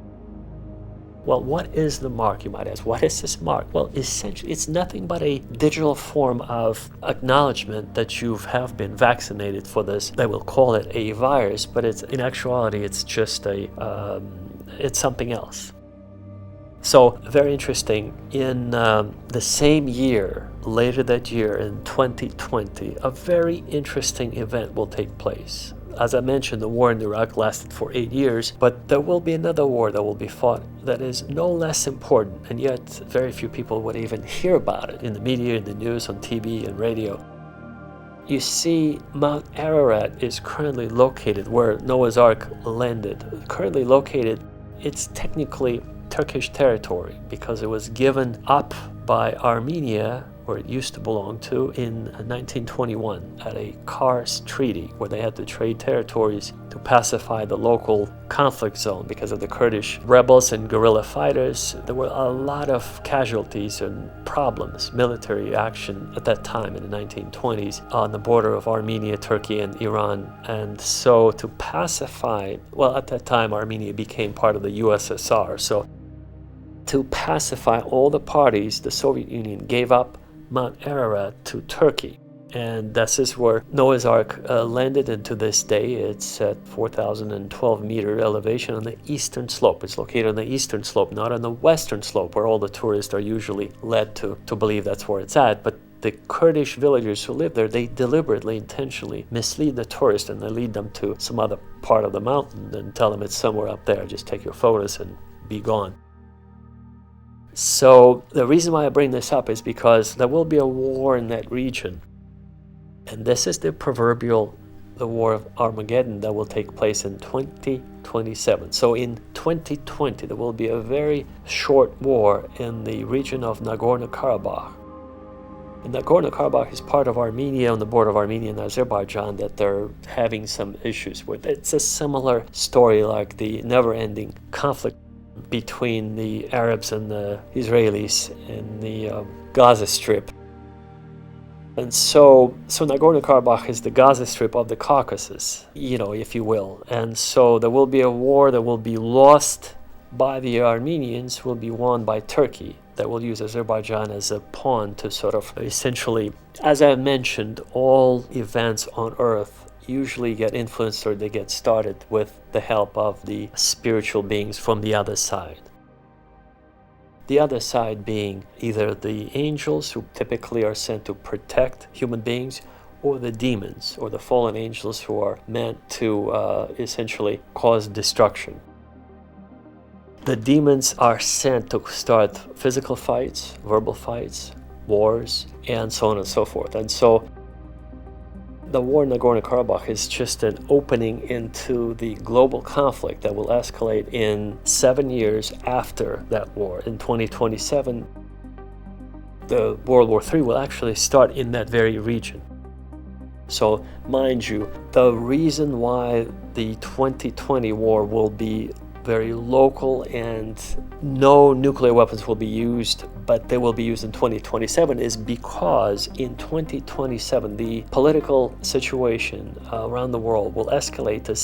Well, what is the mark, you might ask? What is this mark? Well, essentially, it's nothing but a digital form of acknowledgement that you have been vaccinated for this. They will call it a virus, but in actuality, it's just it's something else. So, very interesting. In the same year, later that year in 2020, a very interesting event will take place. As I mentioned, the war in Iraq lasted for 8 years, but there will be another war that will be fought that is no less important, and yet very few people would even hear about it in the media, in the news, on TV and radio. You see, Mount Ararat is currently located where Noah's Ark landed. Currently located, it's technically Turkish territory because it was given up by Armenia, where it used to belong to, in 1921 at a Kars Treaty, where they had to trade territories to pacify the local conflict zone because of the Kurdish rebels and guerrilla fighters. There were a lot of casualties and problems, military action at that time in the 1920s on the border of Armenia, Turkey, and Iran. And so to pacify, well, at that time Armenia became part of the USSR. So to pacify all the parties, the Soviet Union gave up Mount Ararat to Turkey. And this is where Noah's Ark landed, and to this day it's at 4,012 meter elevation on the eastern slope. It's located on the eastern slope, not on the western slope where all the tourists are usually led to believe that's where it's at. But the Kurdish villagers who live there, they deliberately, intentionally mislead the tourists, and they lead them to some other part of the mountain and tell them it's somewhere up there. Just take your photos and be gone. So the reason why I bring this up is because there will be a war in that region. And this is the War of Armageddon that will take place in 2027. So in 2020, there will be a very short war in the region of Nagorno-Karabakh. And Nagorno-Karabakh is part of Armenia, on the border of Armenia and Azerbaijan, that they're having some issues with. It's a similar story like the never-ending conflict between the Arabs and the Israelis in the Gaza Strip. And so Nagorno-Karabakh is the Gaza Strip of the Caucasus, if you will. And so there will be a war that will be lost by the Armenians, will be won by Turkey, that will use Azerbaijan as a pawn to sort of essentially, as I mentioned, all events on earth usually get influenced or they get started with the help of the spiritual beings from the other side. The other side being either the angels, who typically are sent to protect human beings, or the demons, or the fallen angels who are meant to essentially cause destruction. The demons are sent to start physical fights, verbal fights, wars, and so on and so forth. And so the war in Nagorno-Karabakh is just an opening into the global conflict that will escalate in 7 years after that war. In 2027, the World War III will actually start in that very region. So, mind you, the reason why the 2020 war will be very local and no nuclear weapons will be used, but they will be used in 2027 is because in 2027 the political situation around the world will escalate to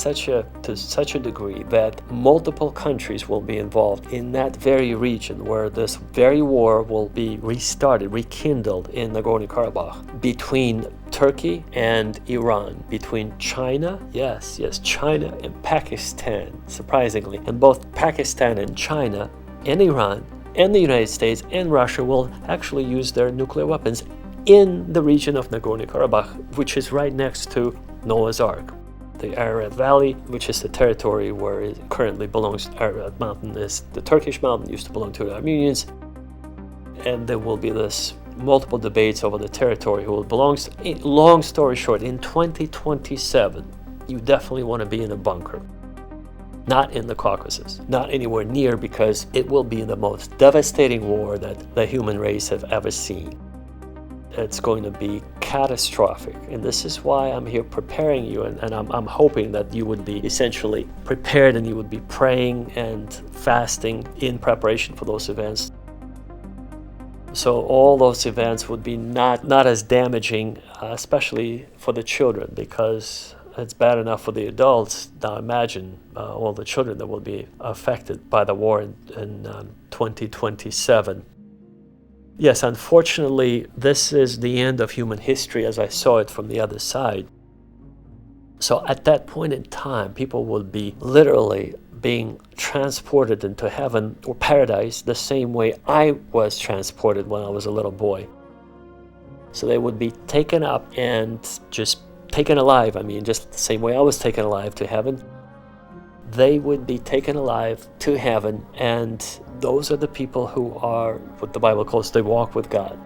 such a degree that multiple countries will be involved in that very region where this very war will be restarted, rekindled in Nagorno-Karabakh between Turkey and Iran, between China, yes, China and Pakistan, surprisingly. And both Pakistan and China and Iran and the United States and Russia will actually use their nuclear weapons in the region of Nagorno-Karabakh, which is right next to Noah's Ark. The Ararat Valley, which is the territory where it currently belongs to Ararat Mountain, is the Turkish mountain, used to belong to the Armenians. And there will be this multiple debates over the territory who it belongs to. Long story short, in 2027, you definitely want to be in a bunker. Not in the Caucasus, not anywhere near, because it will be the most devastating war that the human race have ever seen. It's going to be catastrophic. And this is why I'm here preparing you, and I'm hoping that you would be essentially prepared and you would be praying and fasting in preparation for those events. So all those events would be not as damaging, especially for the children, because it's bad enough for the adults. Now imagine all the children that will be affected by the war in 2027. Yes, unfortunately, this is the end of human history as I saw it from the other side. So at that point in time, people will be literally being transported into heaven or paradise the same way I was transported when I was a little boy. So they would be taken up and just taken alive. I mean, just the same way I was taken alive to heaven. They would be taken alive to heaven, and those are the people who are what the Bible calls they walk with God.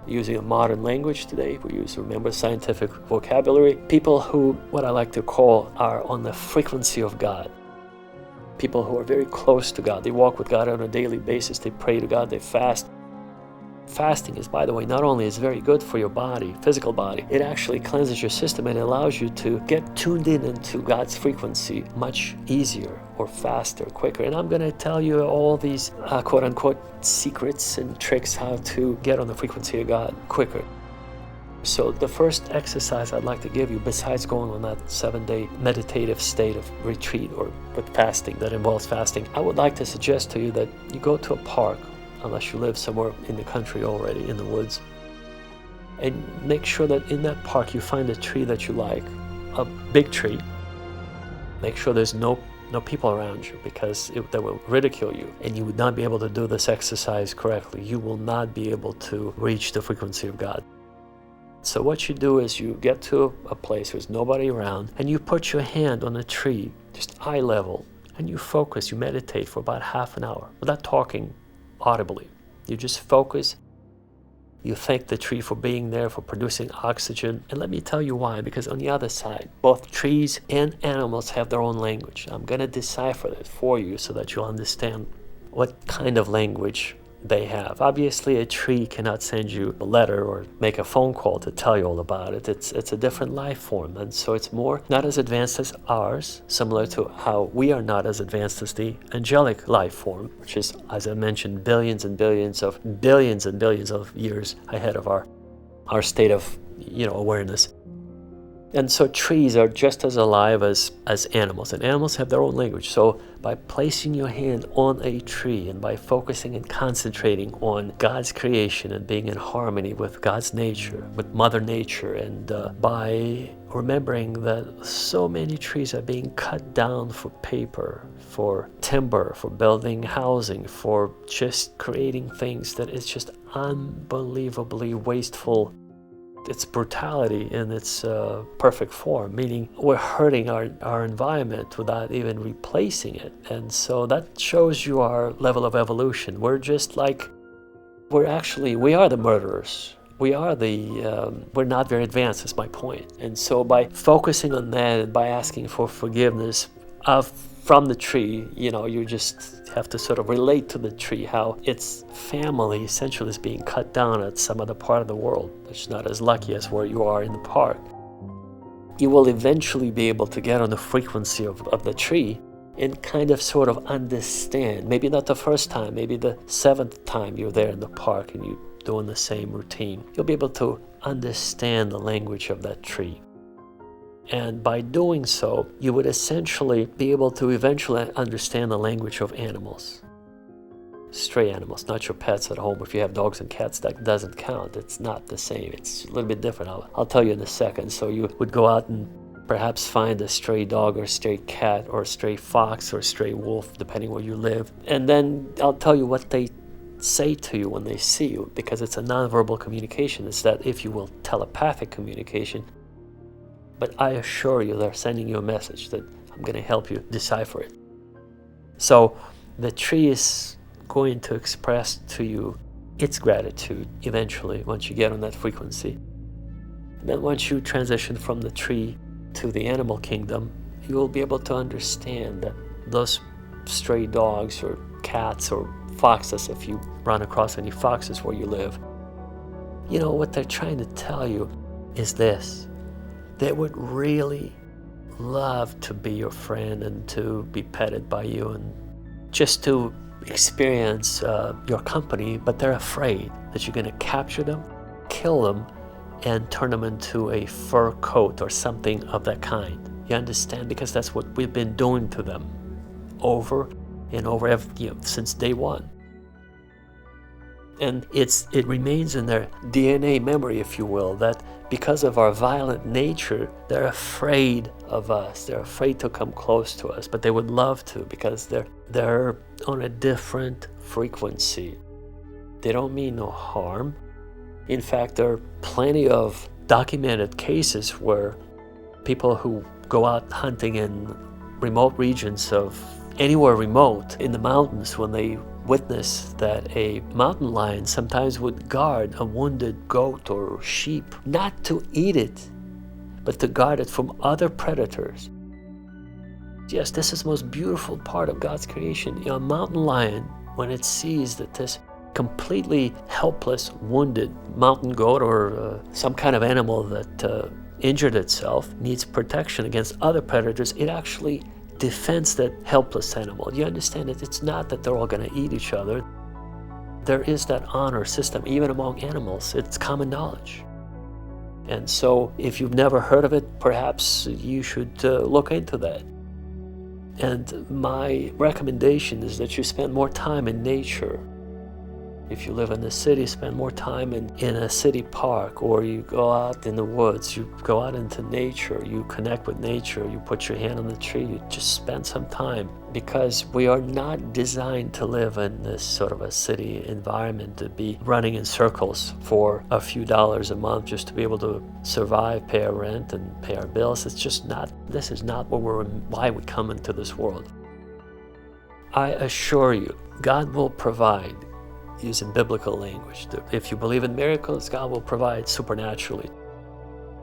Using a modern language today, we use, remember, scientific vocabulary. People who, what I like to call, are on the frequency of God. People who are very close to God. They walk with God on a daily basis. They pray to God. They fast. Fasting is, by the way, not only is very good for your body, physical body, it actually cleanses your system and allows you to get tuned in into God's frequency much easier or faster, quicker. And I'm going to tell you all these quote-unquote secrets and tricks how to get on the frequency of God quicker. So the first exercise I'd like to give you, besides going on that 7-day meditative state of retreat or with fasting that involves fasting, I would like to suggest to you that you go to a park, unless you live somewhere in the country already, in the woods, and make sure that in that park you find a tree that you like, a big tree. Make sure there's no people around you, because they will ridicule you, and you would not be able to do this exercise correctly. You will not be able to reach the frequency of God. So what you do is you get to a place where there's nobody around, and you put your hand on a tree, just eye level, and you focus, you meditate for about half an hour without talking audibly. You just focus. You thank the tree for being there, for producing oxygen. And let me tell you why, because on the other side, both trees and animals have their own language. I'm going to decipher it for you so that you'll understand what kind of language they have. Obviously, a tree cannot send you a letter or make a phone call to tell you all about it. It's a different life form, and so it's more not as advanced as ours, similar to how we are not as advanced as the angelic life form, which is, as I mentioned, billions and billions of years ahead of our state of awareness. And so trees are just as alive as animals, and animals have their own language. So by placing your hand on a tree and by focusing and concentrating on God's creation and being in harmony with God's nature, with Mother Nature, and by remembering that so many trees are being cut down for paper, for timber, for building housing, for just creating things that is just unbelievably wasteful. It's brutality in its perfect form, meaning we're hurting our environment without even replacing it. And so that shows you our level of evolution. We're just like, we are the murderers. We're not very advanced, is my point. And so by focusing on that and by asking for forgiveness from the tree, you just have to sort of relate to the tree, how its family essentially is being cut down at some other part of the world that's not as lucky as where you are in the park. You will eventually be able to get on the frequency of the tree and kind of sort of understand, maybe not the first time, maybe the 7th time you're there in the park and you're doing the same routine. You'll be able to understand the language of that tree. And by doing so, you would essentially be able to eventually understand the language of animals. Stray animals, not your pets at home. If you have dogs and cats, that doesn't count. It's not the same. It's a little bit different. I'll tell you in a second. So you would go out and perhaps find a stray dog or a stray cat or a stray fox or a stray wolf, depending where you live. And then I'll tell you what they say to you when they see you, because it's a nonverbal communication. It's that, if you will, telepathic communication. But I assure you they're sending you a message that I'm going to help you decipher it. So the tree is going to express to you its gratitude eventually once you get on that frequency. And then once you transition from the tree to the animal kingdom, you will be able to understand that those stray dogs or cats or foxes, if you run across any foxes where you live, what they're trying to tell you is this. They would really love to be your friend and to be petted by you and just to experience your company, but they're afraid that you're going to capture them, kill them, and turn them into a fur coat or something of that kind. You understand? Because that's what we've been doing to them over and over since day one. And it remains in their DNA memory, if you will, that because of our violent nature, they're afraid of us. They're afraid to come close to us, but they would love to, because they're on a different frequency. They don't mean no harm. In fact, there are plenty of documented cases where people who go out hunting in remote regions of anywhere remote in the mountains, when they witness that a mountain lion sometimes would guard a wounded goat or sheep, not to eat it, but to guard it from other predators. Yes, this is the most beautiful part of God's creation. A mountain lion, when it sees that this completely helpless, wounded mountain goat or some kind of animal that injured itself needs protection against other predators, it actually defends that helpless animal. You understand that it's not that they're all going to eat each other. There is that honor system even among animals. It's common knowledge. And so if you've never heard of it, perhaps you should look into that. And my recommendation is that you spend more time in nature. If you live in the city, spend more time in a city park, or you go out in the woods, you go out into nature, you connect with nature, you put your hand on the tree, you just spend some time. Because we are not designed to live in this sort of a city environment, to be running in circles for a few dollars a month just to be able to survive, pay our rent and pay our bills. It's just not, this is not why we come into this world. I assure you, God will provide using biblical language. If you believe in miracles, God will provide supernaturally.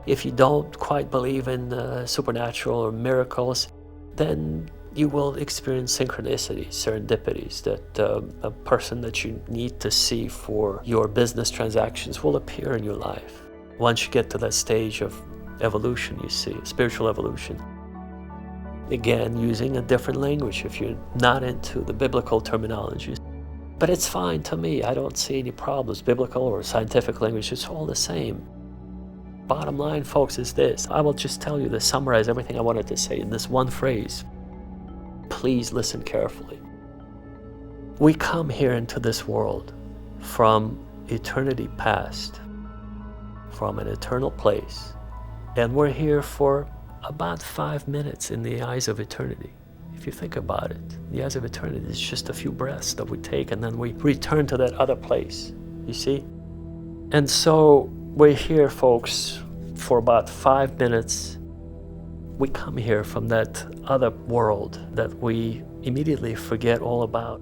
If you don't quite believe in supernatural or miracles, then you will experience synchronicities, serendipities, that a person that you need to see for your business transactions will appear in your life. Once you get to that stage of evolution, you see, spiritual evolution. Again, using a different language if you're not into the biblical terminologies. But it's fine to me. I don't see any problems. Biblical or scientific language, it's all the same. Bottom line, folks, is this. I will just tell you to summarize everything I wanted to say in this one phrase. Please listen carefully. We come here into this world from eternity past, from an eternal place, and we're here for about 5 minutes in the eyes of eternity. If you think about it, the eyes of eternity is just a few breaths that we take and then we return to that other place, you see? And so we're here, folks, for about 5 minutes. We come here from that other world that we immediately forget all about.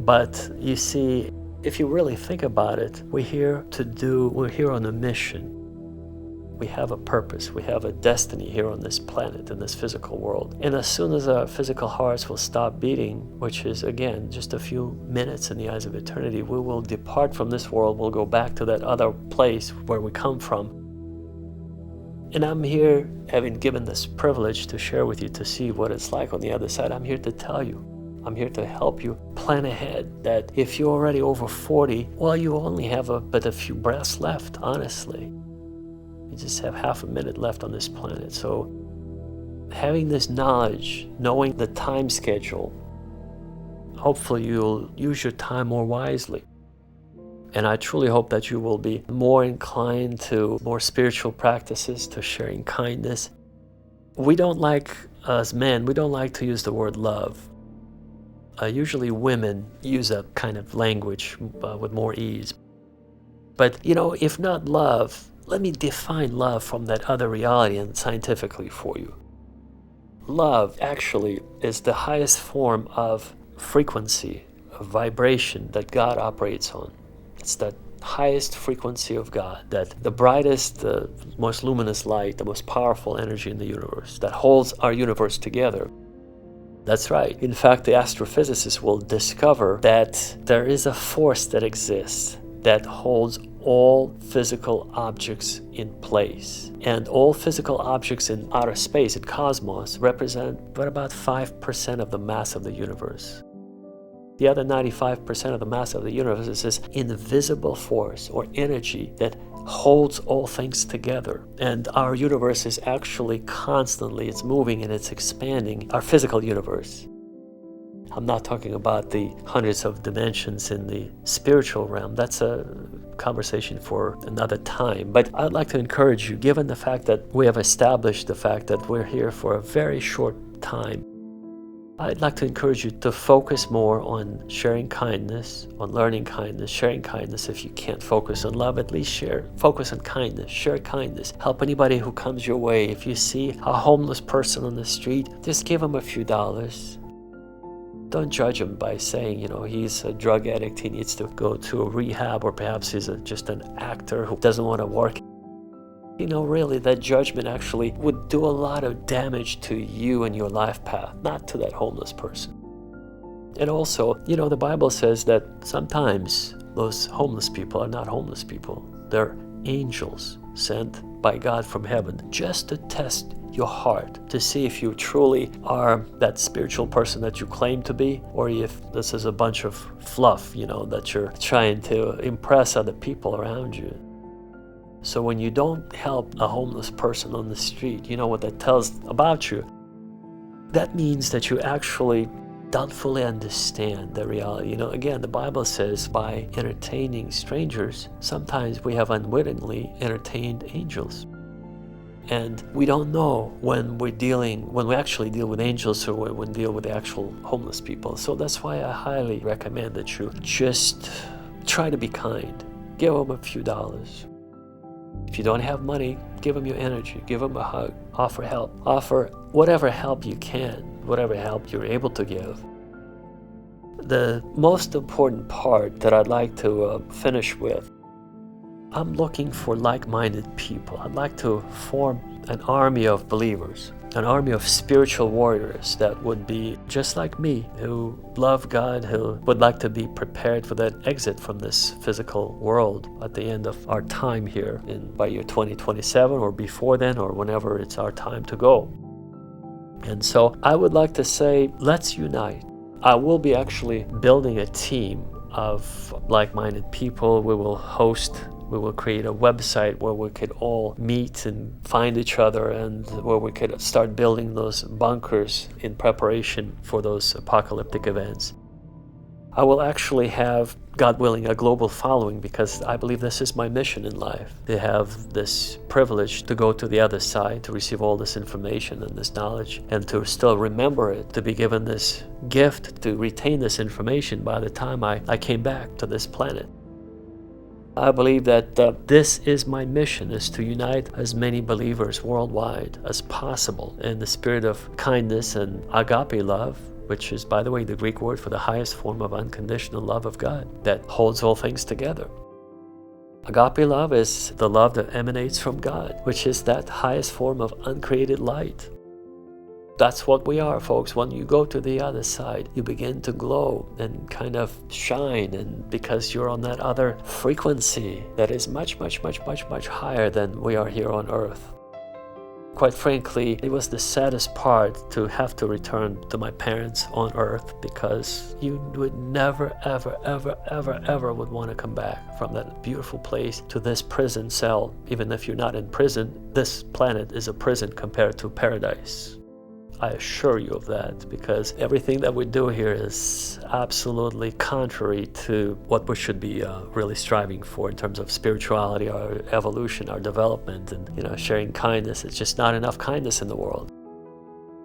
But you see, if you really think about it, we're here on a mission. We have a purpose, we have a destiny here on this planet, in this physical world. And as soon as our physical hearts will stop beating, which is, again, just a few minutes in the eyes of eternity, we will depart from this world, we'll go back to that other place where we come from. And I'm here, having given this privilege to share with you, to see what it's like on the other side. I'm here to tell you, I'm here to help you plan ahead, that if you're already over 40, well, you only have but a few breaths left, honestly. You just have half a minute left on this planet. So having this knowledge, knowing the time schedule, hopefully you'll use your time more wisely. And I truly hope that you will be more inclined to more spiritual practices, to sharing kindness. We don't like, as men, we don't like to use the word love. Usually women use that kind of language with more ease. But, if not love, let me define love from that other reality and scientifically for you. Love actually is the highest form of frequency, of vibration that God operates on. It's that highest frequency of God, that the brightest, the most luminous light, the most powerful energy in the universe that holds our universe together. That's right. In fact, the astrophysicists will discover that there is a force that exists that holds all physical objects in place. And all physical objects in outer space, in cosmos, represent about 5% of the mass of the universe. The other 95% of the mass of the universe is this invisible force or energy that holds all things together. And our universe is actually constantly, it's moving and it's expanding, our physical universe. I'm not talking about the hundreds of dimensions in the spiritual realm. That's a conversation for another time. But I'd like to encourage you, given the fact that we have established the fact that we're here for a very short time, I'd like to encourage you to focus more on sharing kindness, on learning kindness, sharing kindness. If you can't focus on love, at least focus on kindness, share kindness. Help anybody who comes your way. If you see a homeless person on the street, just give him a few dollars. Don't judge him by saying, he's a drug addict, he needs to go to a rehab, or perhaps he's just an actor who doesn't want to work. Really, that judgment actually would do a lot of damage to you and your life path, not to that homeless person. And also, the Bible says that sometimes those homeless people are not homeless people. They're angels sent by God from heaven just to test your heart, to see if you truly are that spiritual person that you claim to be, or if this is a bunch of fluff, that you're trying to impress other people around you. So when you don't help a homeless person on the street, you know what that tells about you? That means that you actually don't fully understand the reality. Again, the Bible says by entertaining strangers, sometimes we have unwittingly entertained angels. And we don't know when we actually deal with angels or when we deal with the actual homeless people. So that's why I highly recommend that you just try to be kind. Give them a few dollars. If you don't have money, give them your energy, give them a hug, offer help, offer whatever help you can, whatever help you're able to give. The most important part that I'd like to finish with, I'm looking for like-minded people. I'd like to form an army of believers, an army of spiritual warriors that would be just like me, who love God, who would like to be prepared for that exit from this physical world at the end of our time here by year 2027 or before then, or whenever it's our time to go. And so I would like to say, let's unite. I will be actually building a team of like-minded people. We will create a website where we could all meet and find each other, and where we could start building those bunkers in preparation for those apocalyptic events. I will actually have, God willing, a global following, because I believe this is my mission in life, to have this privilege to go to the other side, to receive all this information and this knowledge, and to still remember it, to be given this gift to retain this information by the time I came back to this planet. I believe that this is my mission, is to unite as many believers worldwide as possible in the spirit of kindness and agape love, which is, by the way, the Greek word for the highest form of unconditional love of God that holds all things together. Agape love is the love that emanates from God, which is that highest form of uncreated light. That's what we are, folks. When you go to the other side, you begin to glow and kind of shine, and because you're on that other frequency that is much, much, much, much, much higher than we are here on earth. Quite frankly, it was the saddest part to have to return to my parents on earth, because you would never, ever, ever, ever, ever would want to come back from that beautiful place to this prison cell. Even if you're not in prison, this planet is a prison compared to paradise. I assure you of that, because everything that we do here is absolutely contrary to what we should be really striving for in terms of spirituality, our evolution, our development, and sharing kindness. It's just not enough kindness in the world.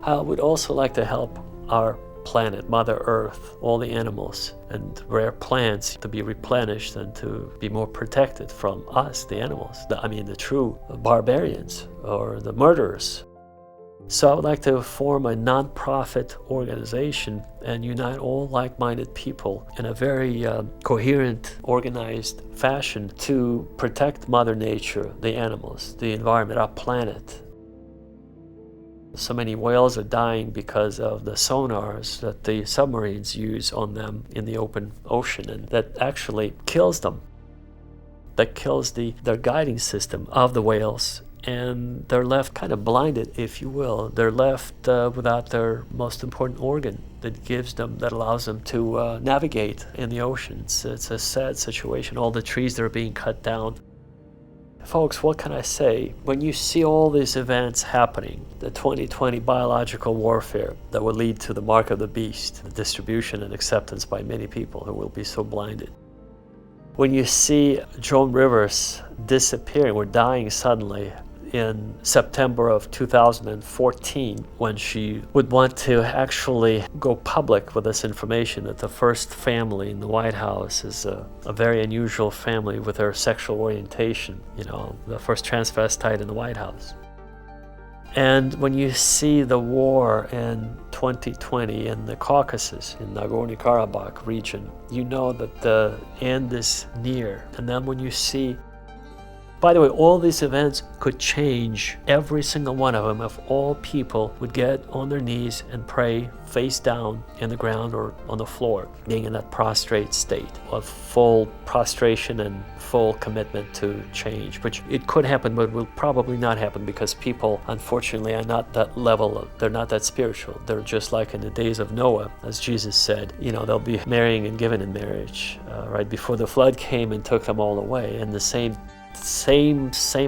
I would also like to help our planet, Mother Earth, all the animals and rare plants to be replenished and to be more protected from us, the animals, the true barbarians or the murderers. So I would like to form a non-profit organization and unite all like-minded people in a very coherent, organized fashion to protect Mother Nature, the animals, the environment, our planet. So many whales are dying because of the sonars that the submarines use on them in the open ocean, and that actually kills them. That kills their guiding system of the whales. And they're left kind of blinded, if you will. They're left without their most important organ that allows them to navigate in the oceans. It's a sad situation. All the trees that are being cut down. Folks, what can I say? When you see all these events happening, the 2020 biological warfare that will lead to the mark of the beast, the distribution and acceptance by many people who will be so blinded. When you see Joan Rivers disappearing or dying suddenly, in September of 2014 when she would want to actually go public with this information that the first family in the White House is a very unusual family with their sexual orientation, the first transvestite in the White House. And when you see the war in 2020 in the Caucasus, in Nagorno-Karabakh region, you know that the end is near. And then when you see, by the way, all these events could change, every single one of them, if all people would get on their knees and pray face down in the ground or on the floor, being in that prostrate state of full prostration and full commitment to change. Which it could happen, but will probably not happen because people, unfortunately, are not that level, they're not that spiritual. They're just like in the days of Noah, as Jesus said, they'll be marrying and given in marriage right before the flood came and took them all away. And the same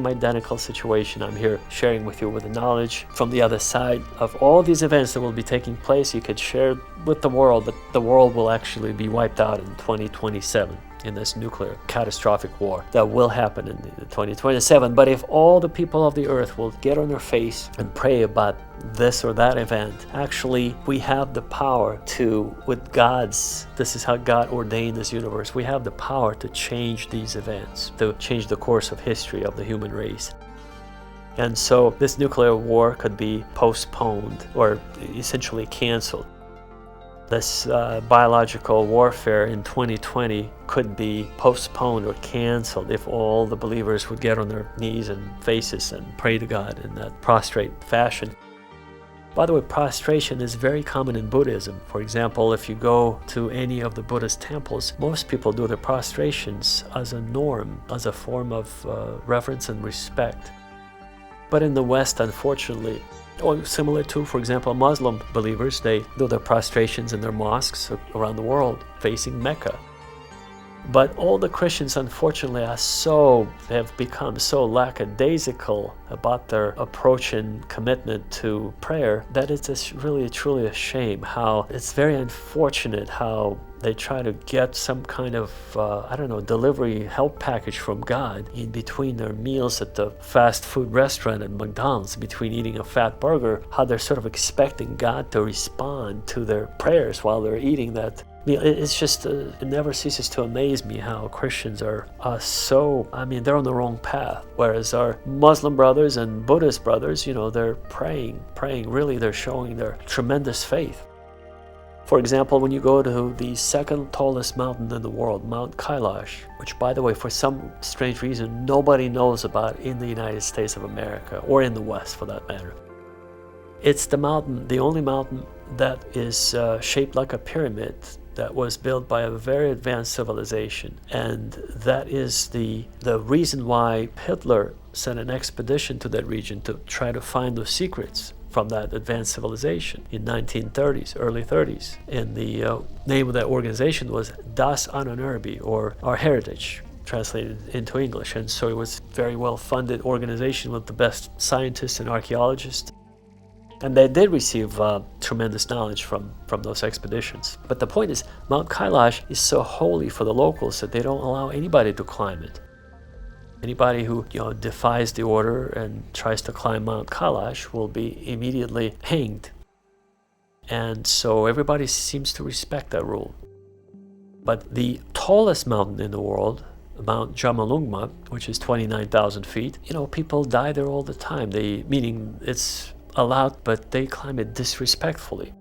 identical situation I'm here sharing with you with the knowledge from the other side of all these events that will be taking place. You could share with the world, but the world will actually be wiped out in 2027 in this nuclear catastrophic war that will happen in 2027. But if all the people of the earth will get on their face and pray about this or that event, actually we have the power to, this is how God ordained this universe, we have the power to change these events, to change the course of history of the human race. And so this nuclear war could be postponed or essentially canceled. This biological warfare in 2020 could be postponed or canceled if all the believers would get on their knees and faces and pray to God in that prostrate fashion. By the way, prostration is very common in Buddhism. For example, if you go to any of the Buddhist temples, most people do their prostrations as a norm, as a form of reverence and respect. But in the West, unfortunately, or similar to, for example, Muslim believers, they do their prostrations in their mosques around the world facing Mecca. But all the Christians, unfortunately, have become so lackadaisical about their approach and commitment to prayer that it's really truly a shame. How it's very unfortunate how they try to get some kind of, delivery help package from God in between their meals at the fast food restaurant at McDonald's, between eating a fat burger, how they're sort of expecting God to respond to their prayers while they're eating that. It's just, it never ceases to amaze me how Christians are they're on the wrong path. Whereas our Muslim brothers and Buddhist brothers, they're praying, really they're showing their tremendous faith. For example, when you go to the second tallest mountain in the world, Mount Kailash, which, by the way, for some strange reason, nobody knows about in the United States of America, or in the West for that matter. It's the only mountain that is shaped like a pyramid that was built by a very advanced civilization. And that is the reason why Hitler sent an expedition to that region to try to find those secrets from that advanced civilization in 1930s, early 30s. And the name of that organization was Das Ahnenerbe, or Our Heritage, translated into English. And so it was a very well-funded organization with the best scientists and archaeologists. And they did receive tremendous knowledge from those expeditions. But the point is, Mount Kailash is so holy for the locals that they don't allow anybody to climb it. Anybody who defies the order and tries to climb Mount Kailash will be immediately hanged. And so everybody seems to respect that rule. But the tallest mountain in the world, Mount Jamalungma, which is 29,000 feet, people die there all the time. Meaning it's allowed, but they climb it disrespectfully.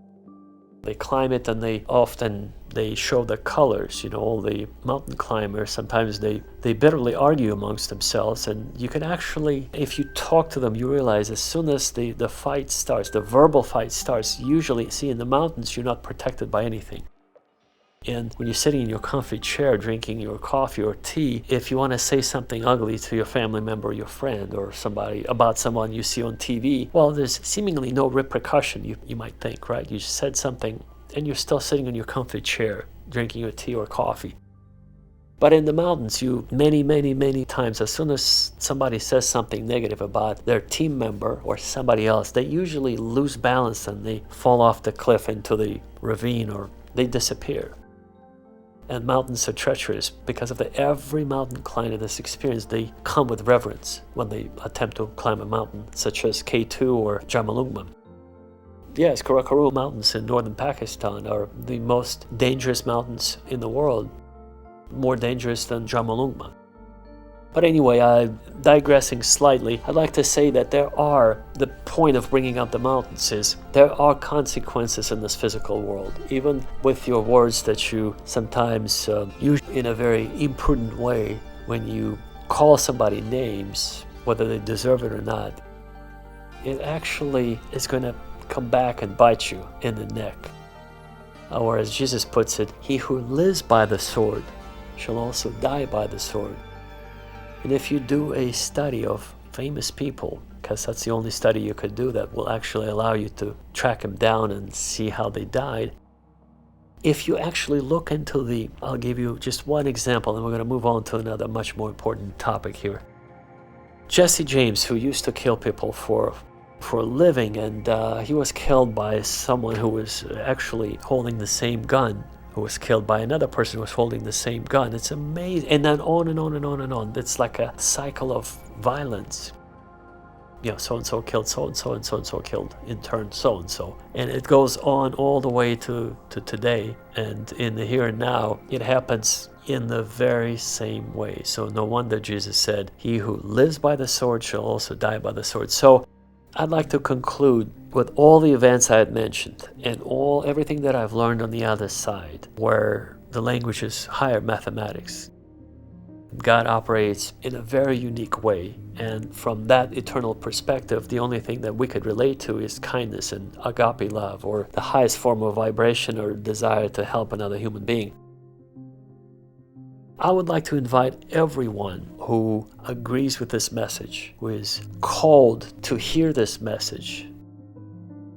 They climb it and they show the colors. all the mountain climbers, sometimes they bitterly argue amongst themselves, and you can actually, if you talk to them, you realize as soon as the fight starts, the verbal fight starts, usually, in the mountains, you're not protected by anything. And when you're sitting in your comfy chair drinking your coffee or tea, if you want to say something ugly to your family member, your friend, or somebody about someone you see on TV, well, there's seemingly no repercussion, you might think, right? You said something and you're still sitting in your comfy chair drinking your tea or coffee. But in the mountains, many times, as soon as somebody says something negative about their team member or somebody else, they usually lose balance and they fall off the cliff into the ravine or they disappear. And mountains are treacherous. Because of every mountain climb in this experience, they come with reverence when they attempt to climb a mountain, such as K2 or Jamalungma. Yes, Karakoram Mountains in northern Pakistan are the most dangerous mountains in the world, more dangerous than Jamalungma. But anyway, digressing slightly, I'd like to say that the point of bringing up the mountains is there are consequences in this physical world, even with your words that you sometimes use in a very imprudent way when you call somebody names, whether they deserve it or not. It actually is going to come back and bite you in the neck. Or as Jesus puts it, he who lives by the sword shall also die by the sword. And if you do a study of famous people, because that's the only study you could do that will actually allow you to track them down and see how they died, if you actually look into I'll give you just one example, and we're going to move on to another much more important topic here. Jesse James, who used to kill people for a living, and he was killed by someone who was actually holding the same gun, who was killed by another person who was holding the same gun. It's amazing. And then on and on and on and on. It's like a cycle of violence. So-and-so killed so-and-so, and so-and-so killed in turn so-and-so. And it goes on all the way to today. And in the here and now, it happens in the very same way. So no wonder Jesus said, he who lives by the sword shall also die by the sword. So I'd like to conclude with all the events I had mentioned and everything that I've learned on the other side, where the language is higher mathematics. God operates in a very unique way, and from that eternal perspective, the only thing that we could relate to is kindness and agape love, or the highest form of vibration or desire to help another human being. I would like to invite everyone who agrees with this message, who is called to hear this message.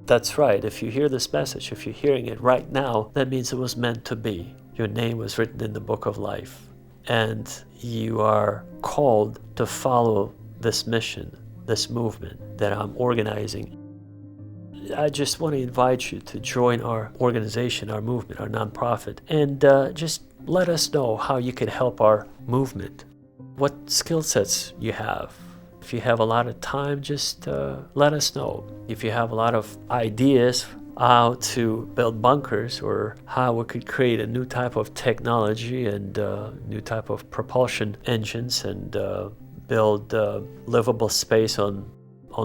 That's right, if you hear this message, if you're hearing it right now, that means it was meant to be. Your name was written in the book of life, and you are called to follow this mission, this movement that I'm organizing. I just want to invite you to join our organization, our movement, our nonprofit, and just let us know how you can help our movement, what skill sets you have. If you have a lot of time, just let us know. If you have a lot of ideas how to build bunkers, or how we could create a new type of technology and new type of propulsion engines, and build livable space on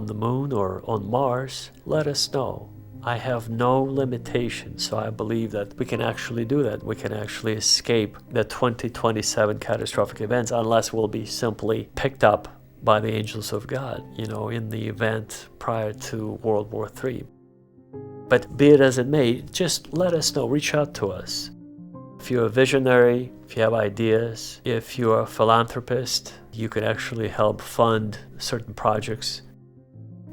the moon or on Mars, let us know. I have no limitations, so I believe that we can actually do that. We can actually escape the 2027 catastrophic events, unless we'll be simply picked up by the angels of God, in the event prior to World War III. But be it as it may, just let us know, reach out to us. If you're a visionary, if you have ideas, if you're a philanthropist, you can actually help fund certain projects.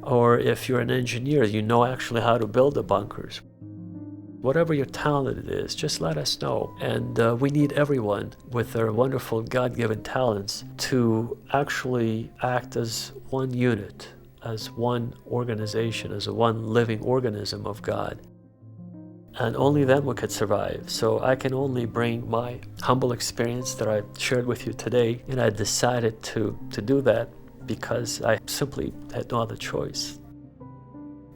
Or if you're an engineer, you know actually how to build the bunkers. Whatever your talent is, just let us know. And we need everyone with their wonderful God-given talents to actually act as one unit, as one organization, as a one living organism of God. And only then we could survive. So I can only bring my humble experience that I shared with you today, and I decided to do that because I simply had no other choice.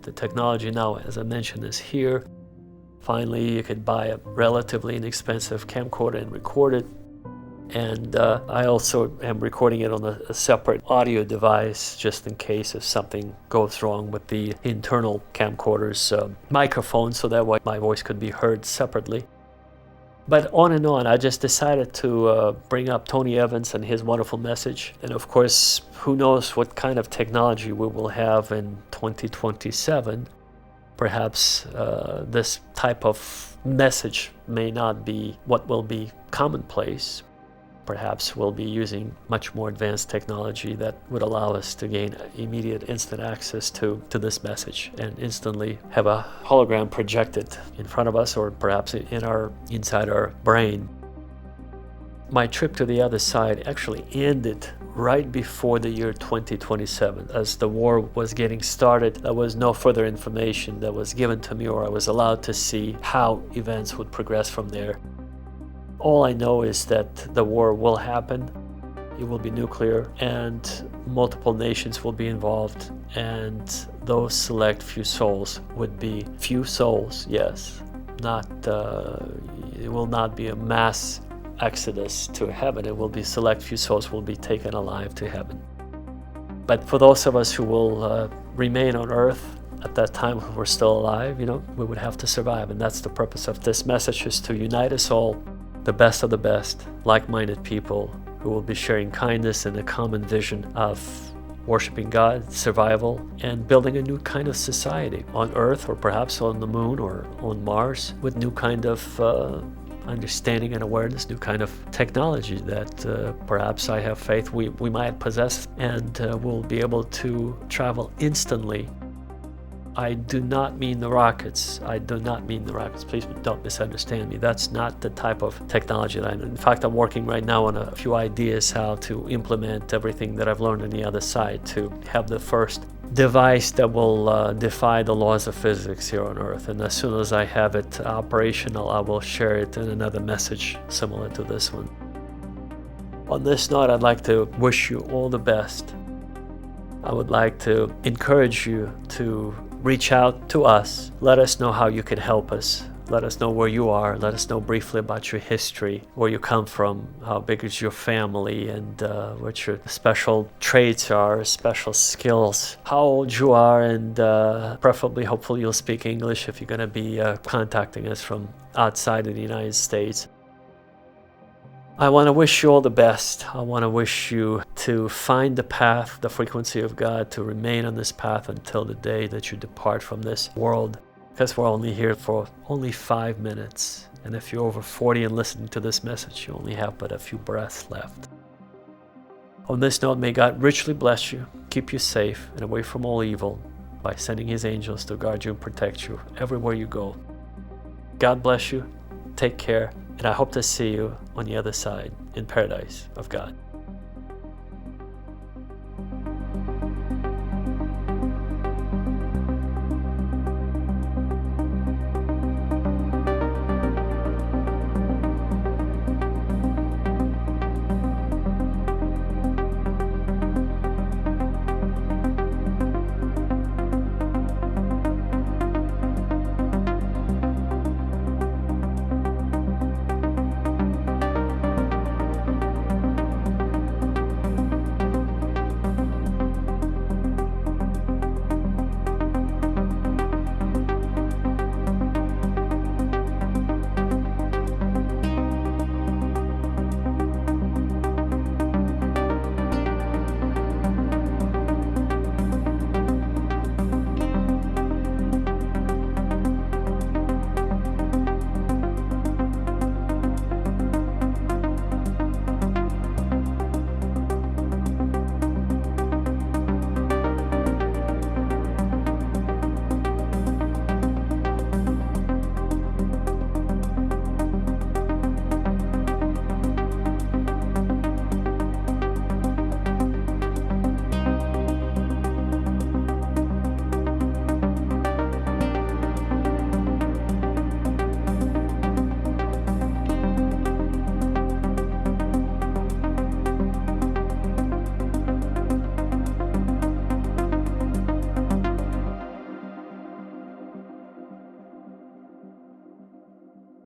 The technology now, as I mentioned, is here. Finally, you could buy a relatively inexpensive camcorder and record it. And I also am recording it on a separate audio device, just in case if something goes wrong with the internal camcorder's microphone, so that way my voice could be heard separately. But on and on, I just decided to bring up Tony Evans and his wonderful message. And of course, who knows what kind of technology we will have in 2027. Perhaps this type of message may not be what will be commonplace. Perhaps we'll be using much more advanced technology that would allow us to gain immediate instant access to this message and instantly have a hologram projected in front of us, or perhaps inside our brain. My trip to the other side actually ended right before the year 2027. As the war was getting started, there was no further information that was given to me, or I was allowed to see how events would progress from there. All I know is that the war will happen. It will be nuclear, and multiple nations will be involved, and those select few souls would be few souls, yes. It will not be a mass exodus to heaven. It will be select few souls will be taken alive to heaven. But for those of us who will remain on earth at that time, who we're still alive, we would have to survive. And that's the purpose of this message, is to unite us all, the best of the best, like-minded people who will be sharing kindness and a common vision of worshiping God, survival, and building a new kind of society on earth, or perhaps on the moon or on Mars, with new kind of understanding and awareness, new kind of technology that perhaps I have faith we might possess, and we'll be able to travel instantly. I do not mean the rockets. Please don't misunderstand me. That's not the type of technology that in fact, I'm working right now on a few ideas how to implement everything that I've learned on the other side to have the first device that will defy the laws of physics here on Earth. And as soon as I have it operational, I will share it in another message similar to this one. On this note, I'd like to wish you all the best. I would like to encourage you to reach out to us. Let us know how you can help us. Let us know where you are. Let us know briefly about your history, where you come from, how big is your family, and what your special traits are, special skills, how old you are, and preferably, hopefully, you'll speak English if you're going to be contacting us from outside of the United States. I want to wish you all the best. I want to wish you to find the path, the frequency of God, to remain on this path until the day that you depart from this world, because we're only here for only 5 minutes. And if you're over 40 and listening to this message, you only have but a few breaths left. On this note, may God richly bless you, keep you safe and away from all evil by sending His angels to guard you and protect you everywhere you go. God bless you. Take care. And I hope to see you on the other side in paradise of God.